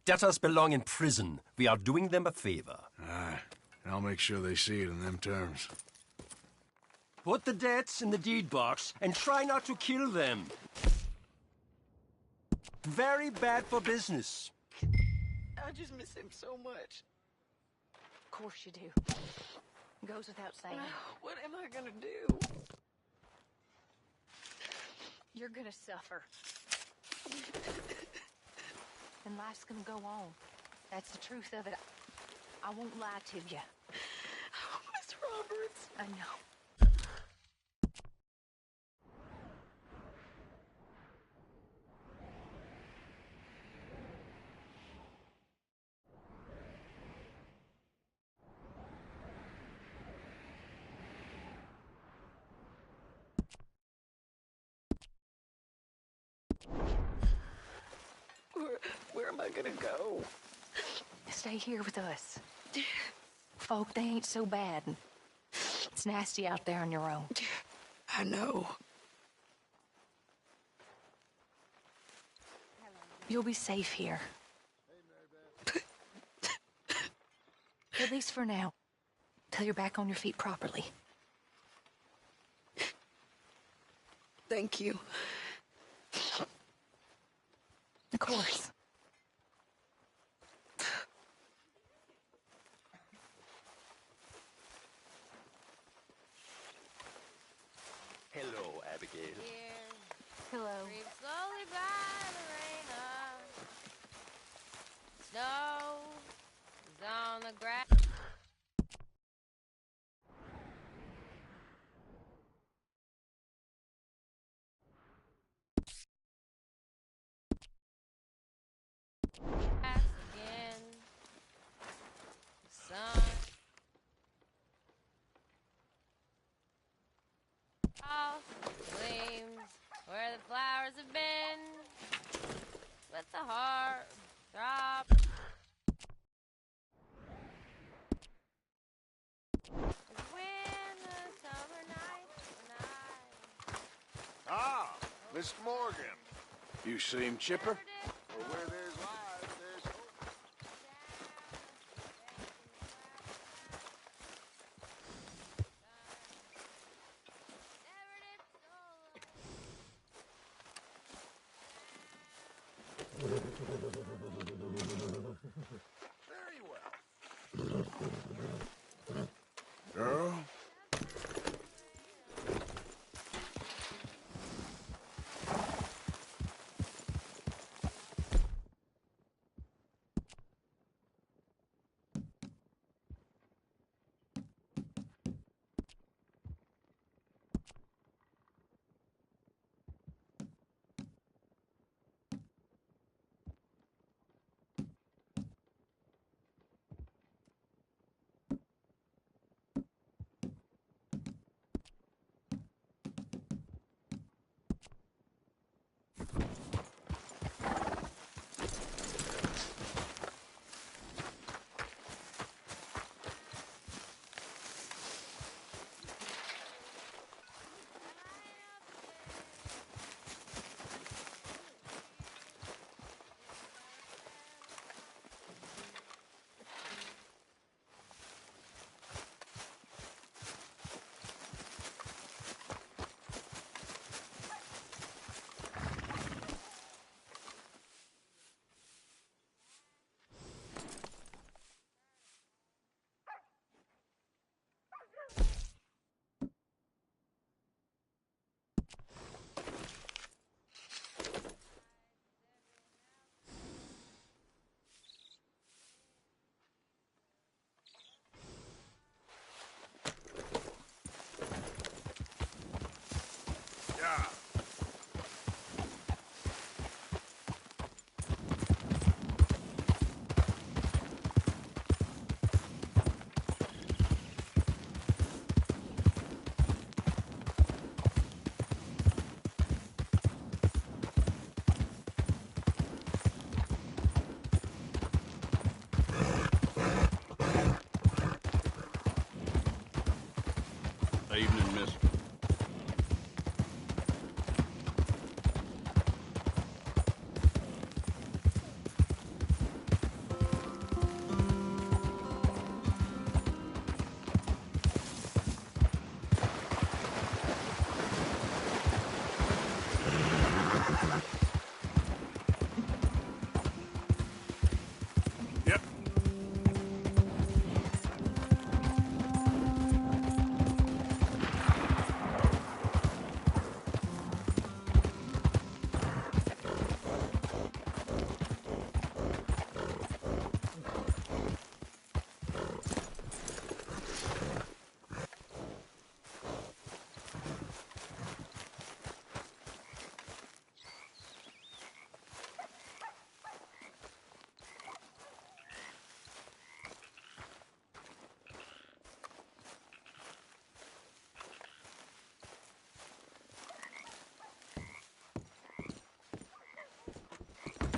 Debtors belong in prison. We are doing them a favor. Aye, and I'll make sure they see it in them terms. Put the debts in the deed box and try not to kill them. Very bad for business. I just miss him so much. Of course you do. Goes without saying. What am I gonna do? You're gonna suffer. And life's gonna go on. That's the truth of it. I won't lie to you. Oh, Miss Roberts. I know. Where am I gonna go? Stay here with us. Folk, they ain't so bad. It's nasty out there on your own. I know. You'll be safe here. At least for now. Till you're back on your feet properly. Thank you. Of course. Hello, Abigail. Hello. Creep slowly by the rain of snow is on the grass. Again, sun. All gleams where the flowers have been, but the heart throbs. When the summer night. Ah, Mr. Morgan. You seem chipper? Well, where there's life, there's hope. Very well. Girl, Evening, miss.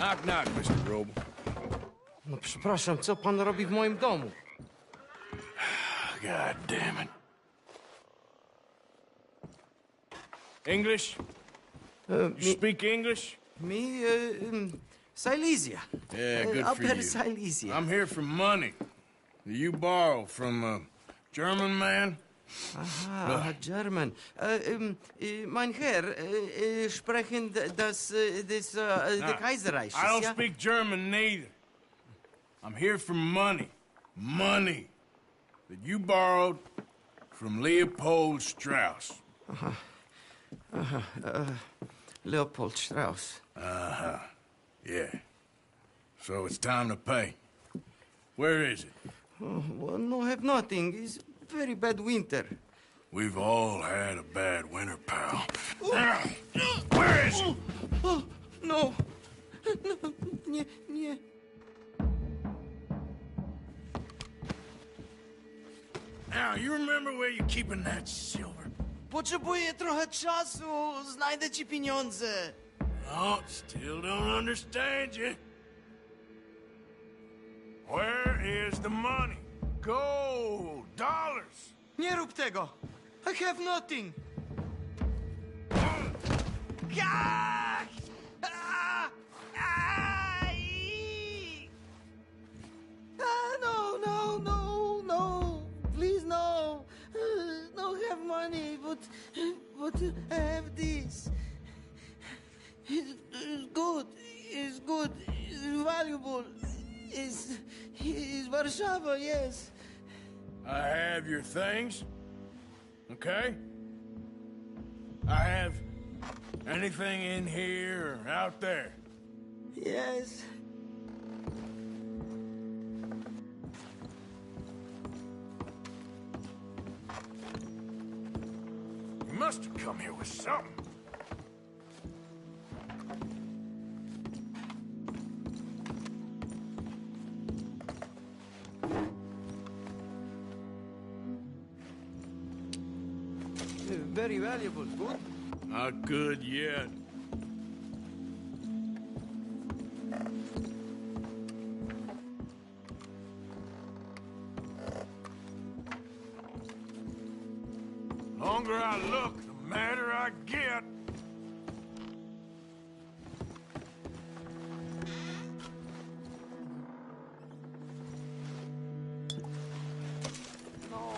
Knock, knock, Mr. Roble. No przepraszam, co pan robi w moim domu? God damn it. English? You speak English? Me, Silesia. Yeah, good I'll for bet you. Silesia. I'm here for money that you borrow from a German man. Aha, German. Mein Herr, sprechen the Kaiserreich. I don't speak German neither. I'm here for money. Money that you borrowed from Leopold Strauss. Leopold Strauss. Yeah. So it's time to pay. Where is it? Oh, well, no, have nothing. It's very bad winter. We've all had a bad winter, pal. Where is it? Oh, no. No, nie. Now, you remember where you're keeping that silver? Potrzebuję trochę czasu. Znajdę ci pieniądze. No, still don't understand you. Where is the money? Gold, dollars. Nie rób tego. I have nothing. No. Please, no. Don't have money, but I have this. It's good. It's good. It's valuable. It's Warszawa, yes. I have your things, okay? I have anything in here or out there. Yes. You must have come here with something. Very valuable. Good? Not good yet. The longer I look, the madder I get. No.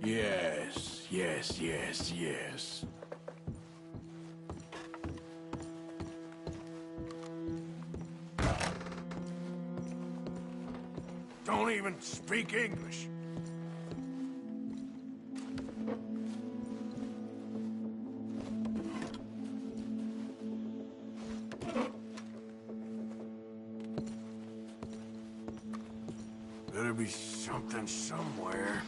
Yes. Don't even speak English. Better be something somewhere.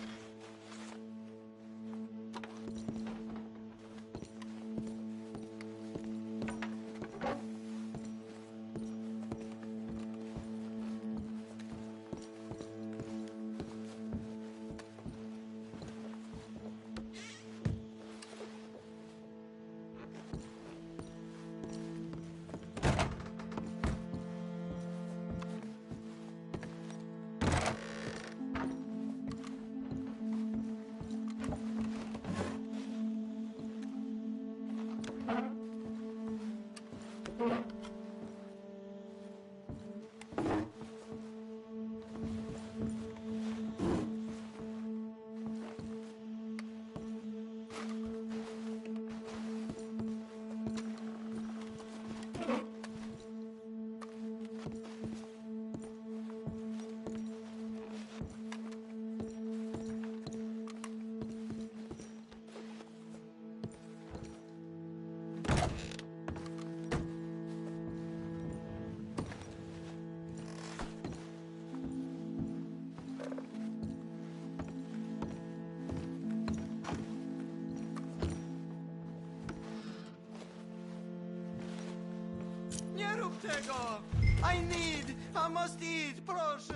Dlaczego? I must eat, proszę.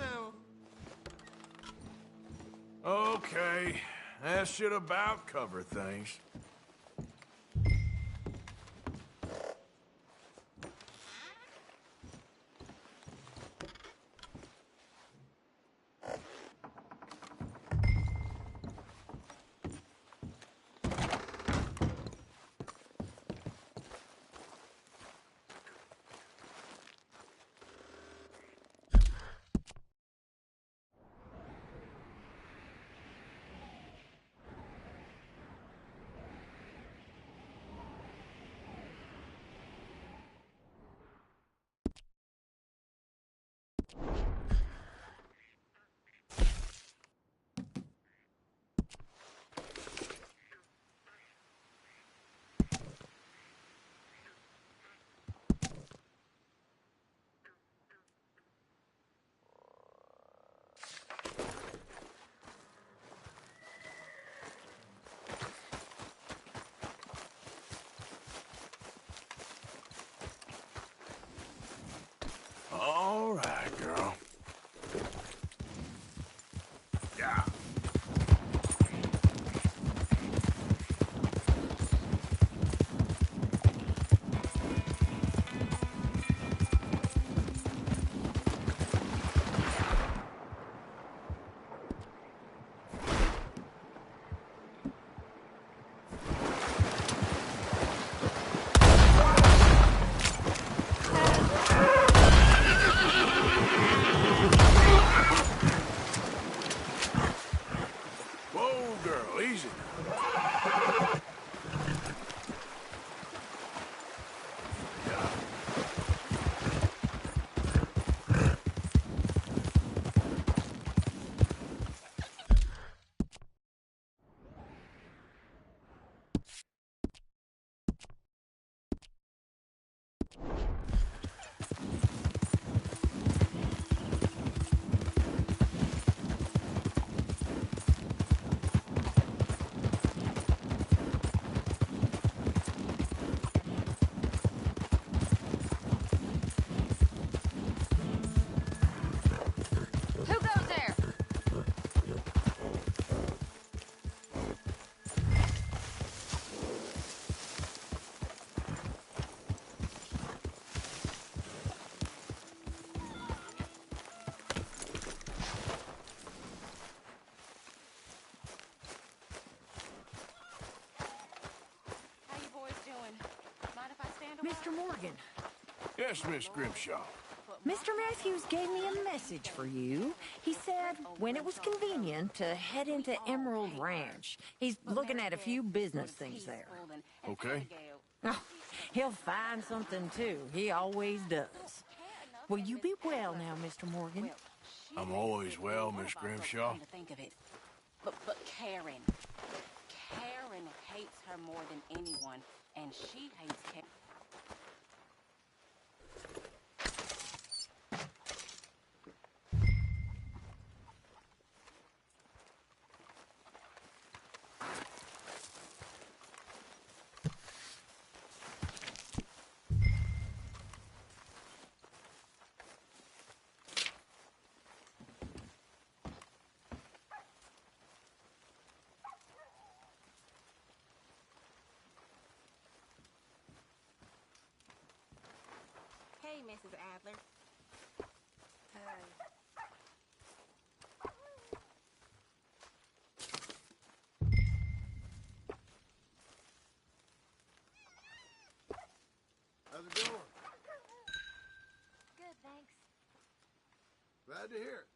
Okay, that should about cover things. All right, girl. Yeah. Whoa, girl, easy. Who goes there? How you boys doing? Mind if I stand a while? Mr. Morgan, Yes, Miss Grimshaw. Mr. Matthews gave me a message for you. He said when it was convenient to head into Emerald Ranch. He's looking at a few business things there. Okay. Oh, he'll find something, too. He always does. Will you be well now, Mr. Morgan? I'm always well, Miss Grimshaw. Come to think of it. But Karen hates her more than anyone, and she hates Karen. Hey, Mrs. Adler. How's it going? Good, thanks. Glad to hear it.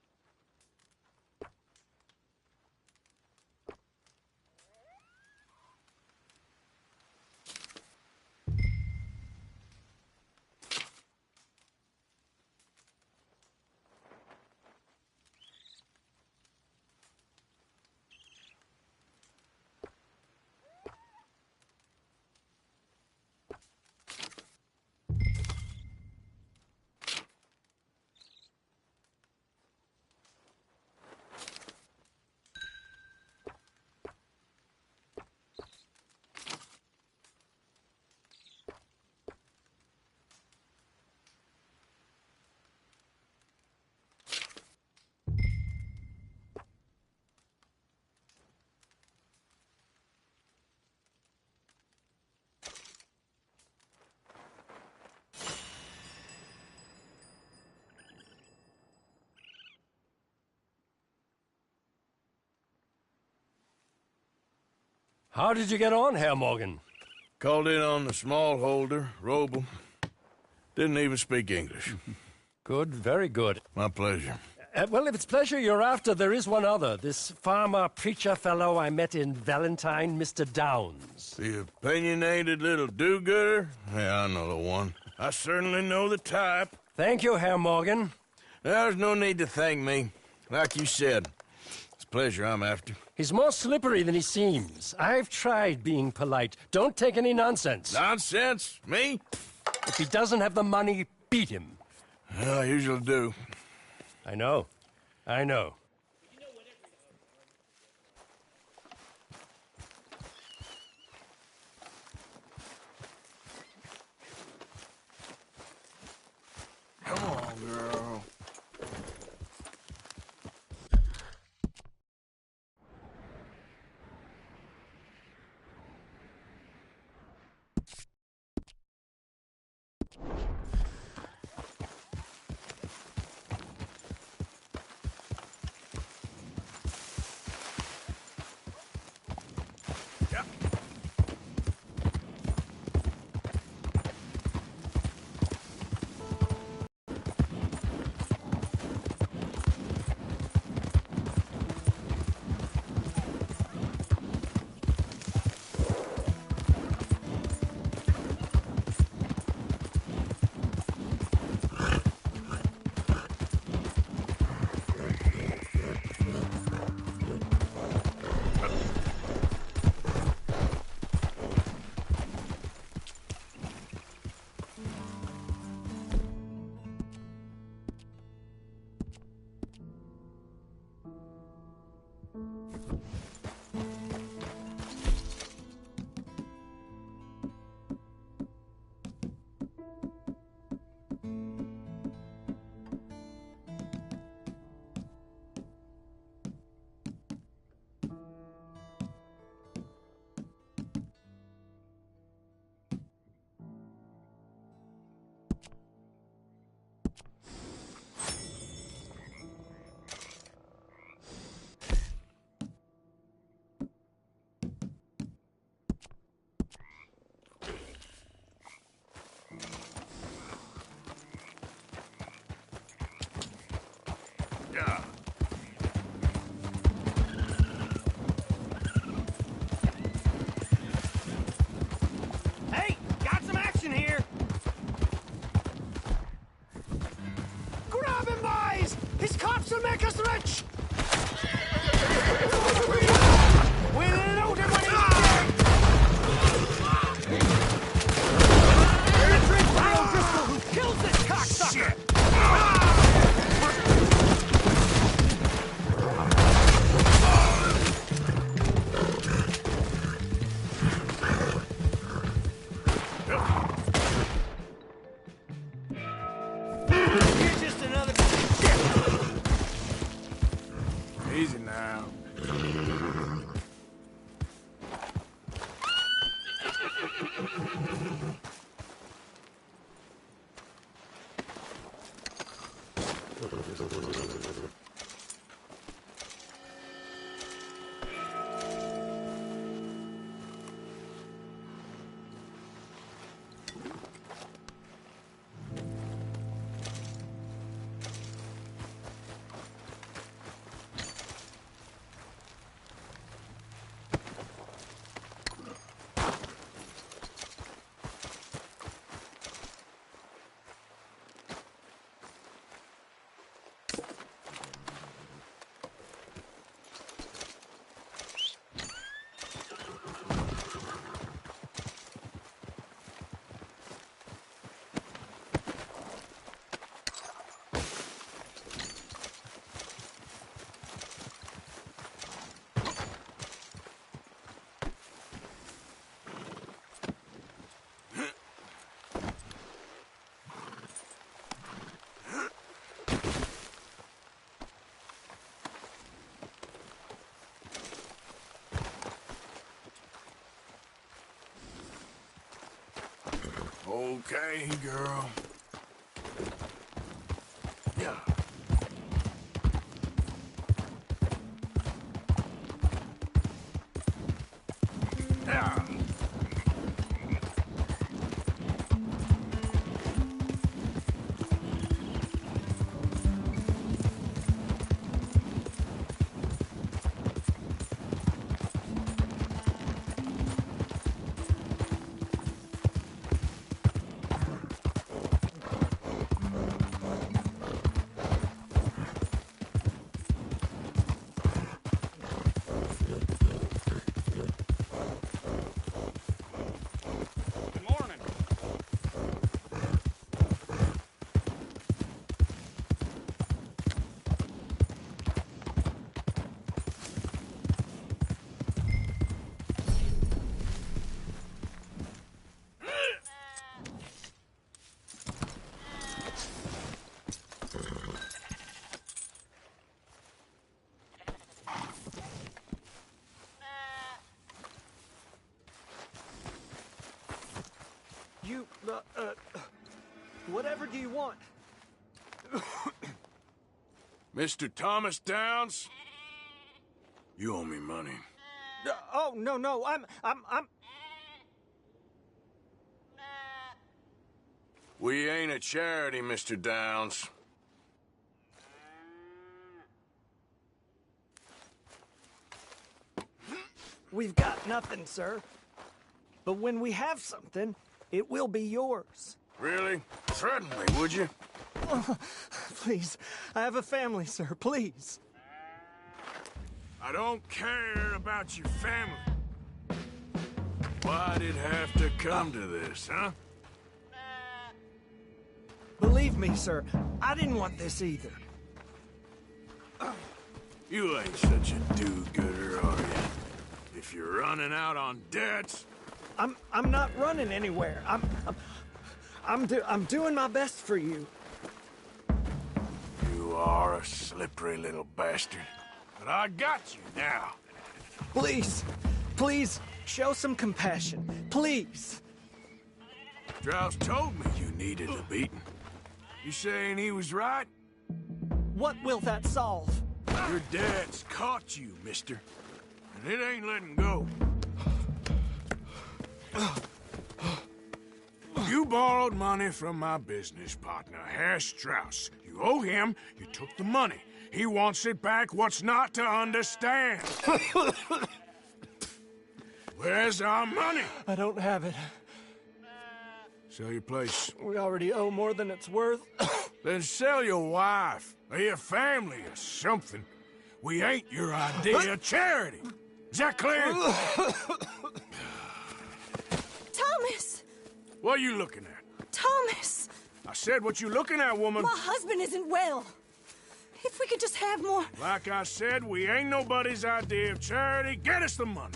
How did you get on, Herr Morgan? Called in on the small holder, Robel. Didn't even speak English. Good, very good. My pleasure. Well, if it's pleasure you're after, there is one other. This farmer preacher fellow I met in Valentine, Mr. Downs. The opinionated little do-gooder? Yeah, I know the one. I certainly know the type. Thank you, Herr Morgan. There's no need to thank me. Like you said, it's pleasure I'm after. He's more slippery than he seems. I've tried being polite. Don't take any nonsense. Nonsense? Me? If he doesn't have the money, beat him. Well, I usually do. I know. I know. Come on, girl. Hey, got some action here. Grab him, boys! His cops will make us rich! We'll load him when he's dead! It's Rio Driscoll who kills this cocksucker! You're just another... Easy now. Okay, girl. Yeah. Whatever do you want? Mr. Thomas Downs? You owe me money. Oh, no, I'm... We ain't a charity, Mr. Downs. We've got nothing, sir. But when we have something, it will be yours. Really? Threaten me, would you? Please, I have a family, sir, please. I don't care about your family. Why'd it have to come to this, huh? Believe me, sir, I didn't want this either. You ain't such a do-gooder, are you? If you're running out on debts... I'm not running anywhere. I'm doing my best for you. You are a slippery little bastard. But I got you now. Please, show some compassion. Please. Strauss told me you needed a beating. You saying he was right? What will that solve? Your dad's caught you, mister. And it ain't letting go. You borrowed money from my business partner, Herr Strauss. You owe him, you took the money. He wants it back, what's not to understand? Where's our money? I don't have it. Sell your place. We already owe more than it's worth. Then sell your wife, or your family, or something. We ain't your idea of charity. Is that clear? Thomas! What are you looking at? Thomas! I said what you looking at, woman. My husband isn't well. If we could just have more... Like I said, we ain't nobody's idea of charity. Get us the money.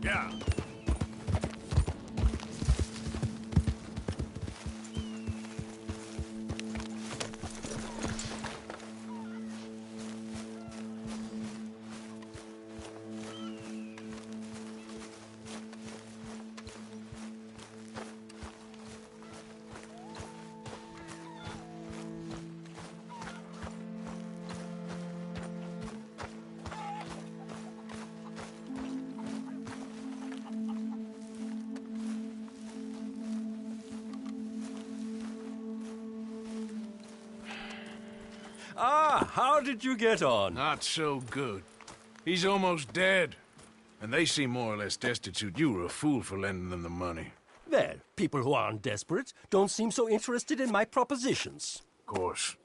Yeah. Ah, how did you get on? Not so good. He's almost dead. And they seem more or less destitute. You were a fool for lending them the money. Well, people who aren't desperate don't seem so interested in my propositions. Of course.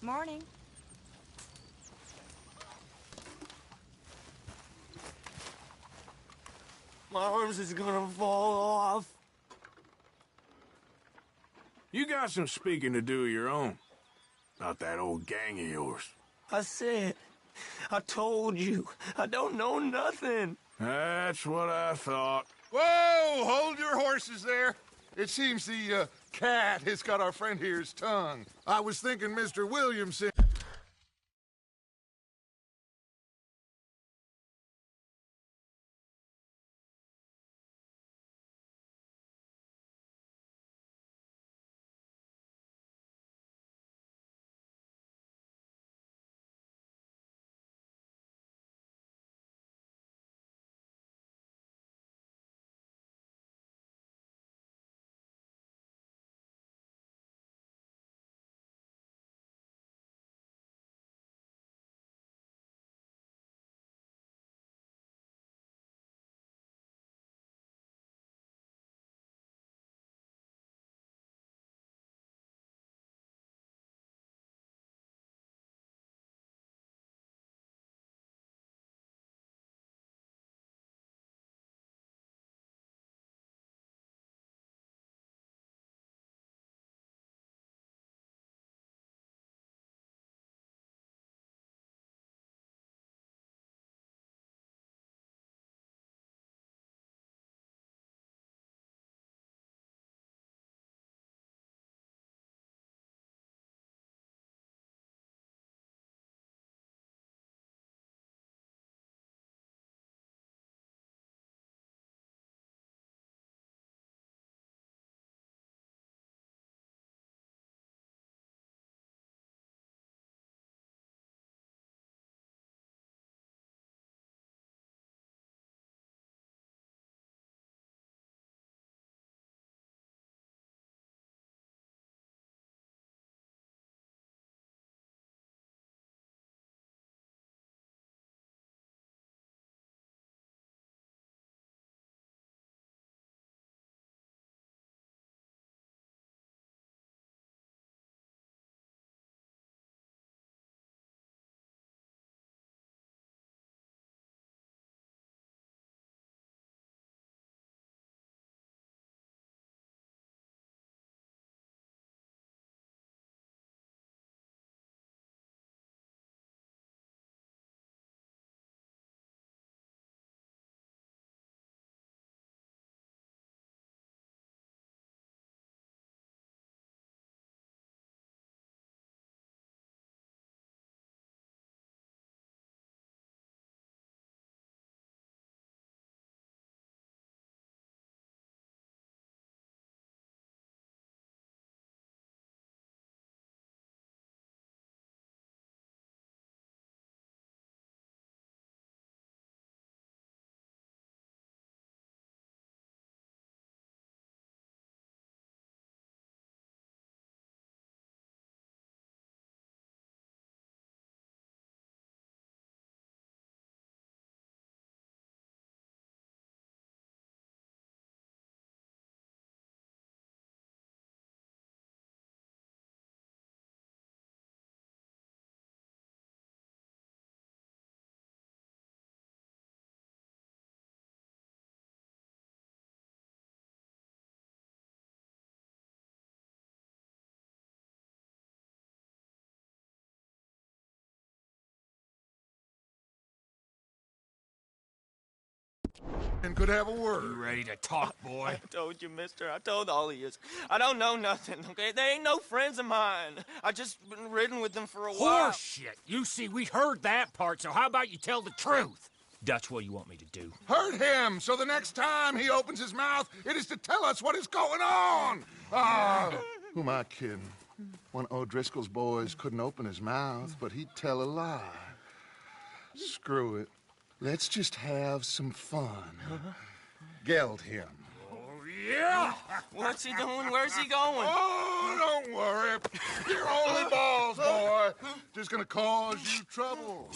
Morning. My arms is gonna fall off. You got some speaking to do of your own. Not that old gang of yours. I told you, I don't know nothing. That's what I thought. Whoa! Hold your horses there. It seems the cat has got our friend here's tongue. I was thinking Mr. Williamson... and could have a word. You ready to talk, boy? I told you, mister. I told all of you. I don't know nothing, okay? They ain't no friends of mine. I just been ridden with them for a while. Horse shit. You see, we heard that part, so how about you tell the truth? Dutch, what do you want me to do? Hurt him, so the next time he opens his mouth, it is to tell us what is going on. Who am I kidding? One of O'Driscoll's boys couldn't open his mouth, but he'd tell a lie. Screw it. Let's just have some fun. Geld him. Yeah! What's he doing? Where's he going? Oh, don't worry. You're only balls, boy. Just gonna cause you trouble.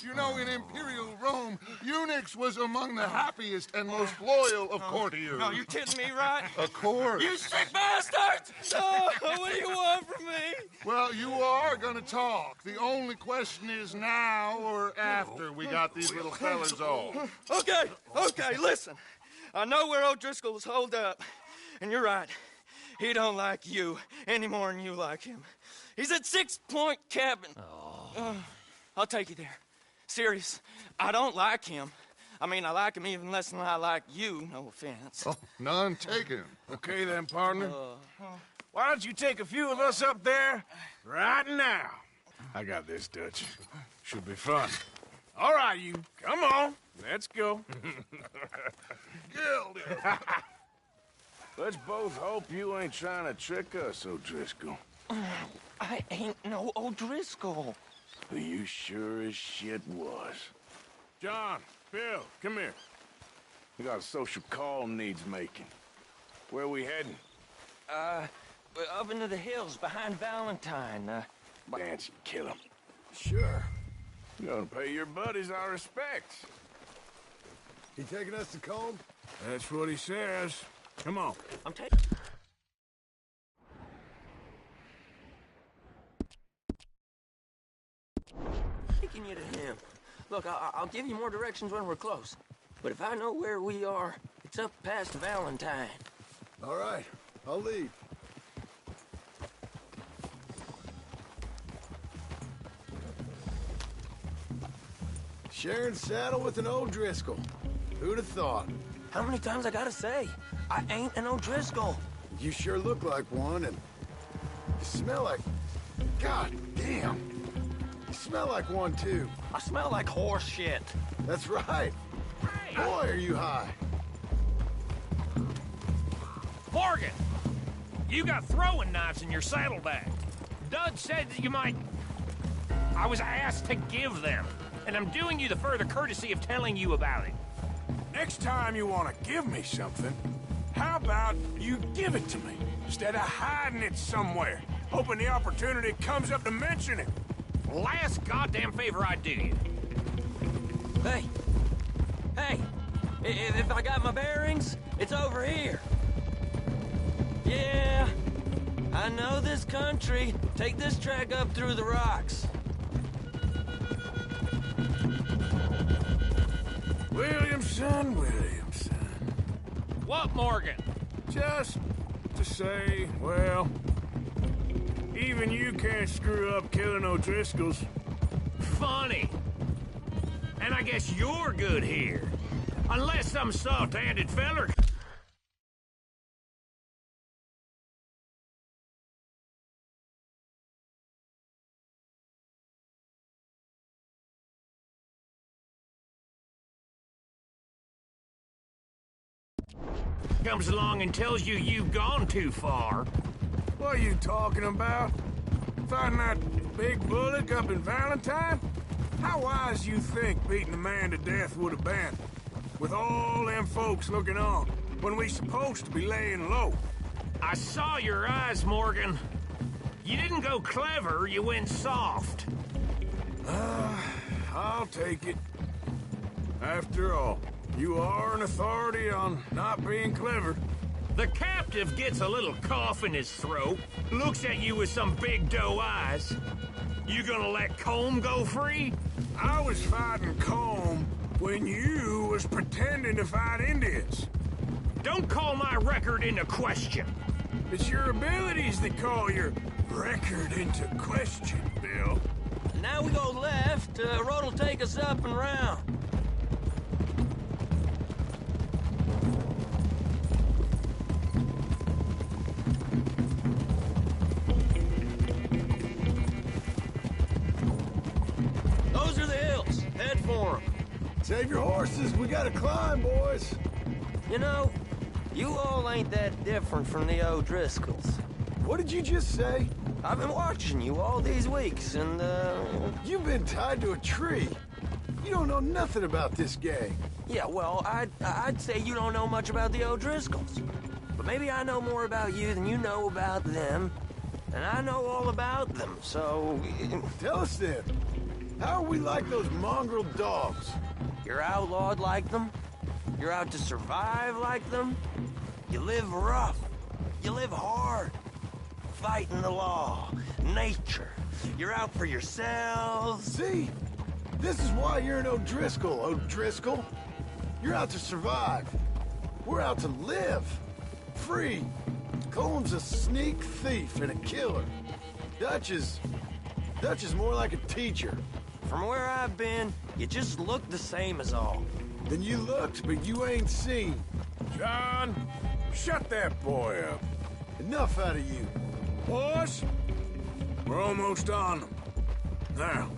You know, in Imperial Rome, eunuchs was among the happiest and most loyal of courtiers. No, you kidding me, right? Of course. You sick bastards! Oh, what do you want from me? Well, you are gonna talk. The only question is now or after we got these little fellas off. Okay, listen. I know where O'Driscoll's holed up, and you're right. He don't like you any more than you like him. He's at 6 Point Cabin. I'll take you there. Serious, I don't like him. I mean, I like him even less than I like you, no offense. Oh, none taken. Okay then, partner. Why don't you take a few of us up there right now? I got this, Dutch. Should be fun. All right, you. Come on. Let's go. Let's both hope you ain't trying to trick us, O'Driscoll. I ain't no O'Driscoll. You sure as shit was. John, Bill, come here. We got a social call needs making. Where we heading? Up into the hills behind Valentine. Dance and kill him. Sure. You're gonna pay your buddies our respects. He taking us to Combe? That's what he says. Come on. I'm taking... Taking you to him. Look, I'll give you more directions when we're close. But if I know where we are, it's up past Valentine. All right, I'll lead. Sharing saddle with an O'Driscoll. Who'd have thought? How many times I gotta say? I ain't an O'Driscoll. You sure look like one, and you smell like... God damn. You smell like one, too. I smell like horse shit. That's right. Boy, are you high. Morgan! You got throwing knives in your saddlebag. Dud said that you might... I was asked to give them, and I'm doing you the further courtesy of telling you about it. Next time you want to give me something, how about you give it to me, instead of hiding it somewhere, hoping the opportunity comes up to mention it? Last goddamn favor I do you. Hey! If I got my bearings, it's over here. Yeah, I know this country. Take this track up through the rocks. Williamson. What, Morgan? Just to say, well, even you can't screw up killing O'Driscolls. Funny. And I guess you're good here. Unless some soft-handed feller... comes along and tells you you've gone too far. What are you talking about? Fighting that big bullock up in Valentine? How wise you think beating a man to death would have been? With all them folks looking on, when we supposed to be laying low. I saw your eyes, Morgan. You didn't go clever, you went soft. I'll take it. After all, you are an authority on not being clever. The captive gets a little cough in his throat, looks at you with some big doe eyes. You gonna let Combe go free? I was fighting Combe when you was pretending to fight Indians. Don't call my record into question. It's your abilities that call your record into question, Bill. Now we go left, road'll take us up and round. Those are the hills. Head for them. Save your horses. We gotta climb, boys. You know, you all ain't that different from the O'Driscolls. What did you just say? I've been watching you all these weeks, and, You've been tied to a tree. You don't know nothing about this gang. Yeah, well, I'd say you don't know much about the O'Driscolls. But maybe I know more about you than you know about them. And I know all about them, so... Tell us then. How are we like those mongrel dogs? You're outlawed like them. You're out to survive like them. You live rough. You live hard. Fighting the law. Nature. You're out for yourselves. See? This is why you're an O'Driscoll, O'Driscoll. You're out to survive. We're out to live. Free. Coleman's a sneak thief and a killer. Dutch is more like a teacher. From where I've been, you just look the same as all. Then you looked, but you ain't seen. John, shut that boy up. Enough out of you. Boys, we're almost on them. Now,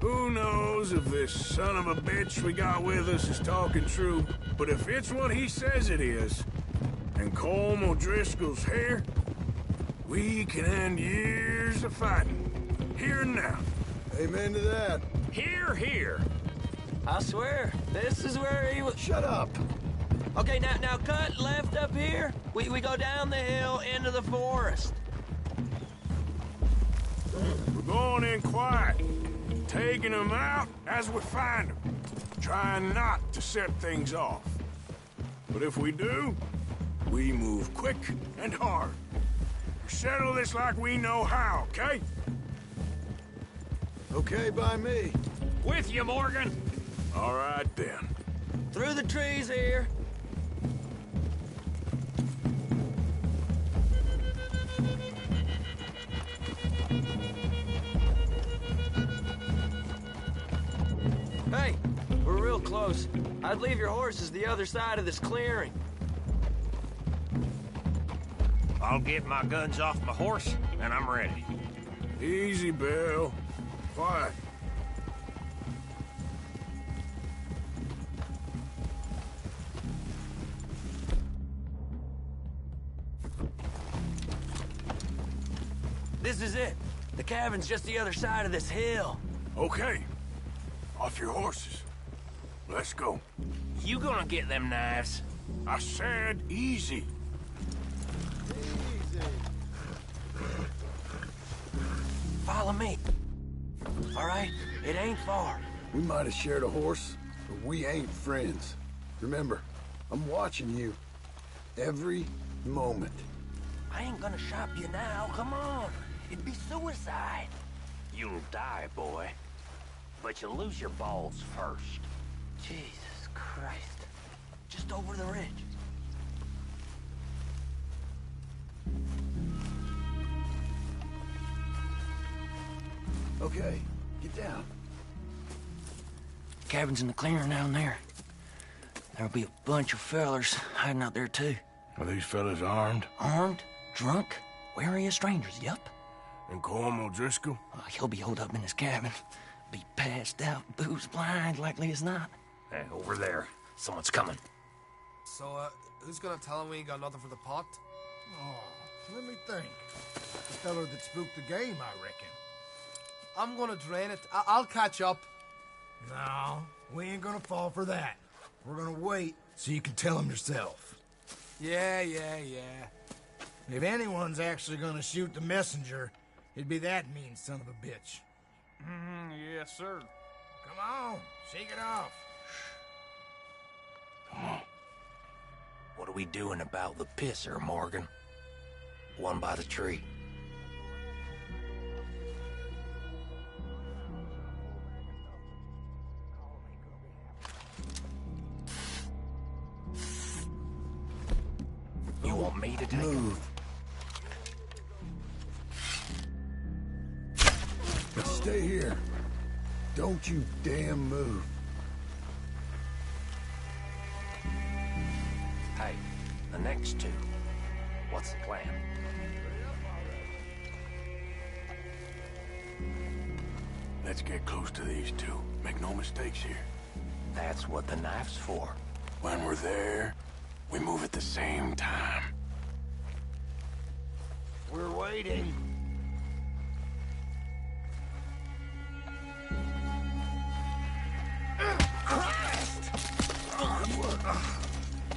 who knows if this son of a bitch we got with us is talking true, but if it's what he says it is, and Colm O'Driscoll's here, we can end years of fighting. Here and now. Amen to that. Here, here. I swear, this is where he was... Shut up. Okay, now cut left up here. We go down the hill into the forest. We're going in quiet, taking them out as we find them, trying not to set things off. But if we do, we move quick and hard. We settle this like we know how, okay? Okay by me. With you, Morgan. All right, then. Through the trees here. Hey, we're real close. I'd leave your horses the other side of this clearing. I'll get my guns off my horse, and I'm ready. Easy, Bill. Quiet. This is it. The cabin's just the other side of this hill. Okay. Off your horses. Let's go. You gonna get them knives? I said easy. Follow me. All right? It ain't far. We might have shared a horse, but we ain't friends. Remember, I'm watching you. Every moment. I ain't gonna shop you now. Come on. It'd be suicide. You'll die, boy. But you'll lose your balls first. Jesus Christ. Just over the ridge. Okay, get down. Cabin's in the clearing down there. There'll be a bunch of fellers hiding out there, too. Are these fellas armed? Armed? Drunk? Wary of strangers, yup. And Colm O'Driscoll? He'll be holed up in his cabin. Be passed out, booze blind, likely as not. Hey, over there. Someone's coming. So, who's gonna tell him we ain't got nothing for the pot? Oh, let me think. The fellow that spooked the game, I reckon. I'm gonna drain it. I'll catch up. No, we ain't gonna fall for that. We're gonna wait so you can tell him yourself. Yeah. If anyone's actually gonna shoot the messenger, it'd be that mean son of a bitch. Yes, sir. Come on, shake it off. Come on. What are we doing about the pisser, Morgan? One by the tree. You want me to take Move. Stay here. Don't you damn move. Hey, the next two. What's the plan? Let's get close to these two. Make no mistakes here. That's what the knife's for. When we're there, we move at the same time. We're waiting. Christ!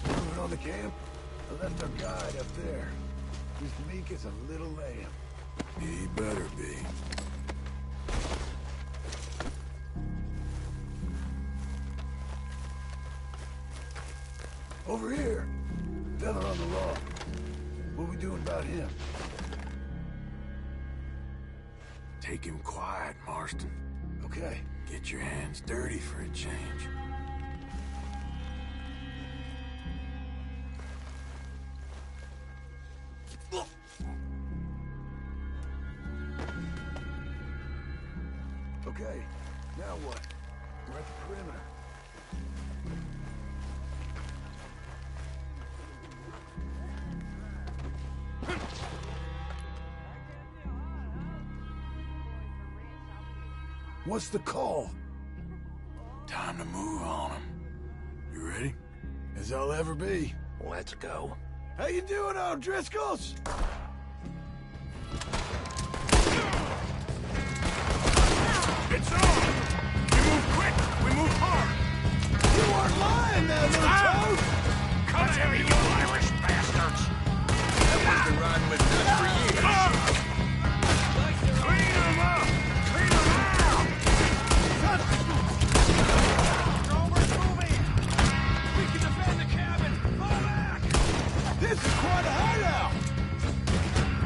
Moving on the camp? I left our guide up there. He's meek as a little lamb. He better be. Over here. Fella on the log. What we doing about him? Take him quiet, Marston. Okay. Get your hands dirty for a change. Okay, now what? We're at the perimeter. What's the call? Time to move on him. You ready? As I'll ever be. Let's go. How you doing, O'Driscolls? It's on! We move quick! We move hard! You weren't lying there, little toad! Come at me, you Irish bastards! I've been riding with nuts for years. Clean him up! Clean him out! No, we're moving! We can defend the cabin! Fall back! This is quite a hideout!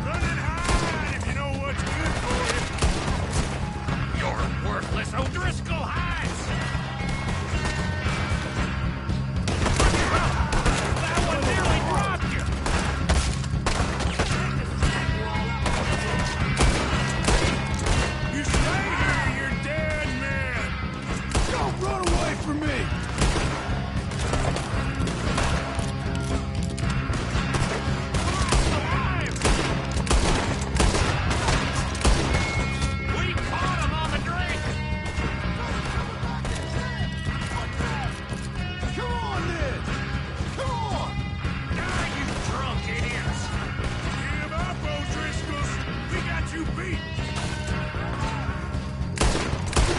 Run and hide if you know what's good for you! You're worthless O'Driscoll hides! That one nearly dropped you! You stay here, you're dead man! Don't run away from me! We caught him on the drink! Come on, then! Come on! Ah, you drunk idiots! Give up, O'Driscolls! We got you beat!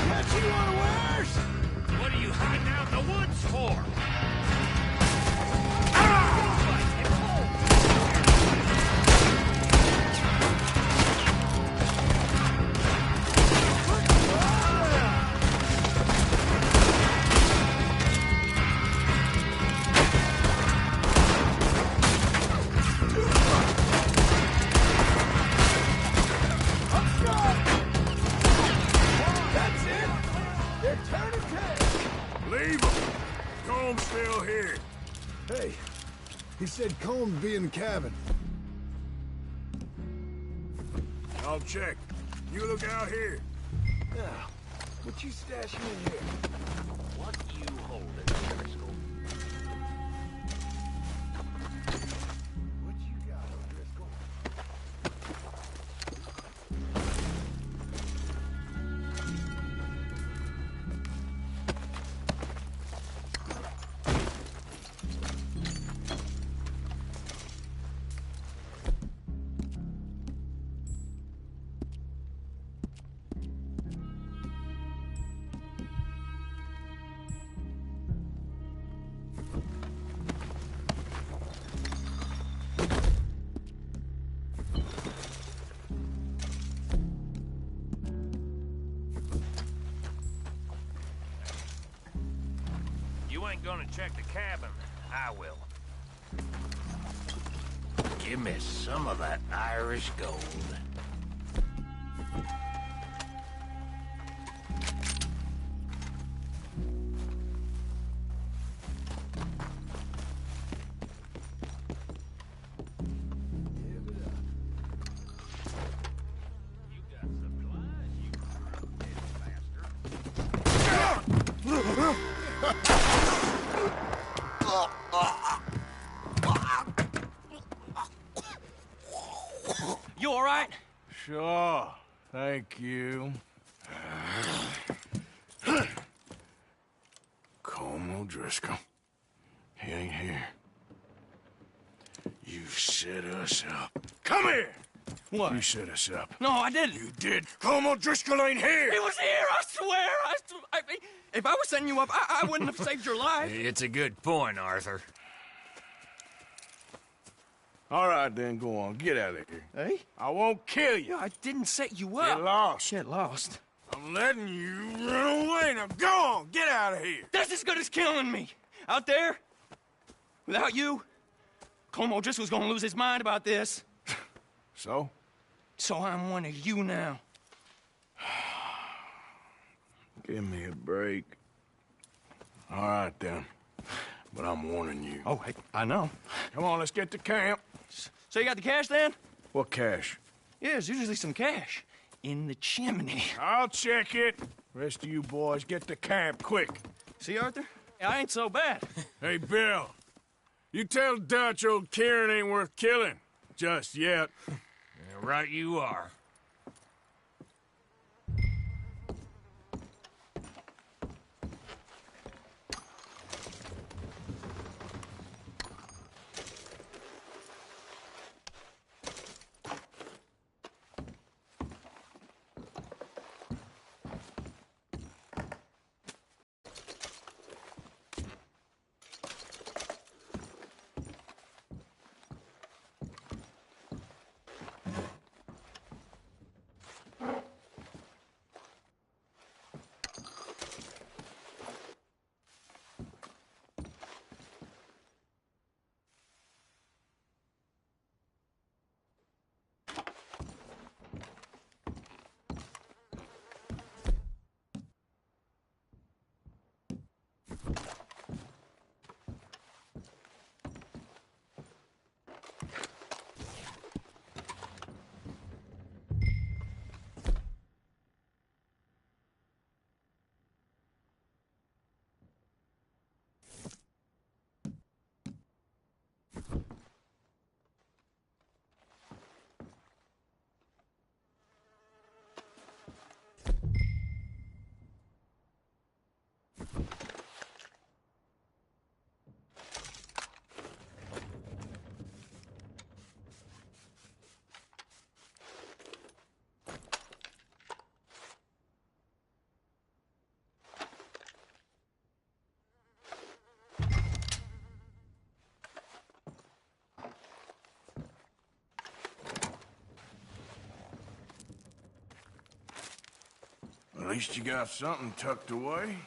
Catch you unawares! What are you hiding out in the woods for? That's it! They're turning tails! Leave him! Comb's still here. Hey, he said Combs be in the cabin. I'll check. You look out here. Now, what you stashing in here? What you holding, Driscoll? What you got, O'Driscoll? You ain't gonna check the cabin. I will. Give me some of that Irish gold. You got supplies, you bastard. You all right? Sure. Thank you. O'Driscoll. He ain't here. You set us up. Come here! What? You set us up. No, I didn't. You did. Colm O'Driscoll ain't here! He was here, I swear! If I was setting you up, I wouldn't have saved your life. It's a good point, Arthur. All right, then, go on. Get out of here. Hey? I won't kill you. I didn't set you up. Get lost. Get lost. I'm letting you run away. Now go on. Get out of here. That's as good as killing me. Out there, without you, Colm O'Driscoll's gonna lose his mind about this. So? So I'm one of you now. Give me a break. All right, then. But I'm warning you. Oh, hey, I know. Come on, let's get to camp. So you got the cash, then? What cash? Yeah, there's usually some cash. In the chimney. I'll check it. Rest of you boys, get to camp, quick. See, Arthur? I ain't so bad. Hey, Bill. You tell Dutch old Kieran ain't worth killing. Just yet. Yeah, right you are. At least you got something tucked away.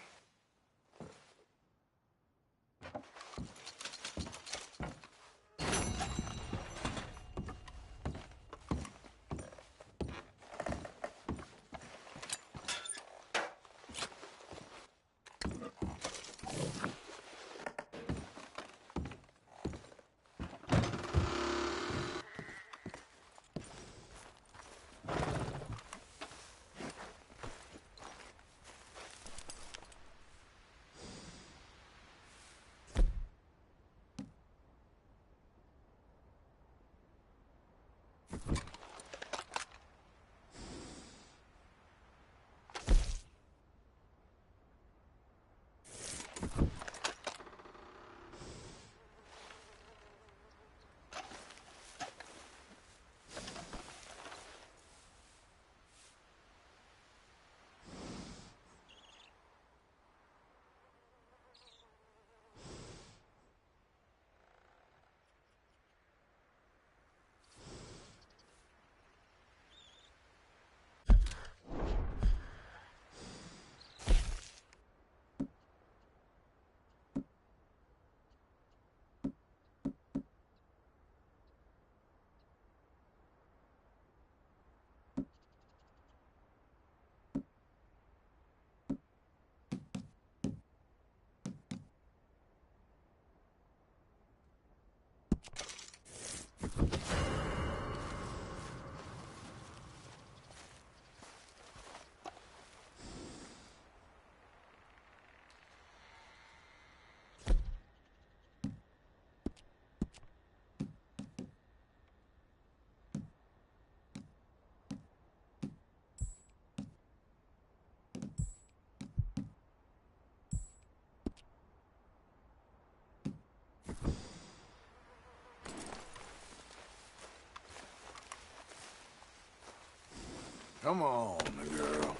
Come on, girl.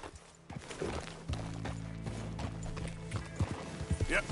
Yep.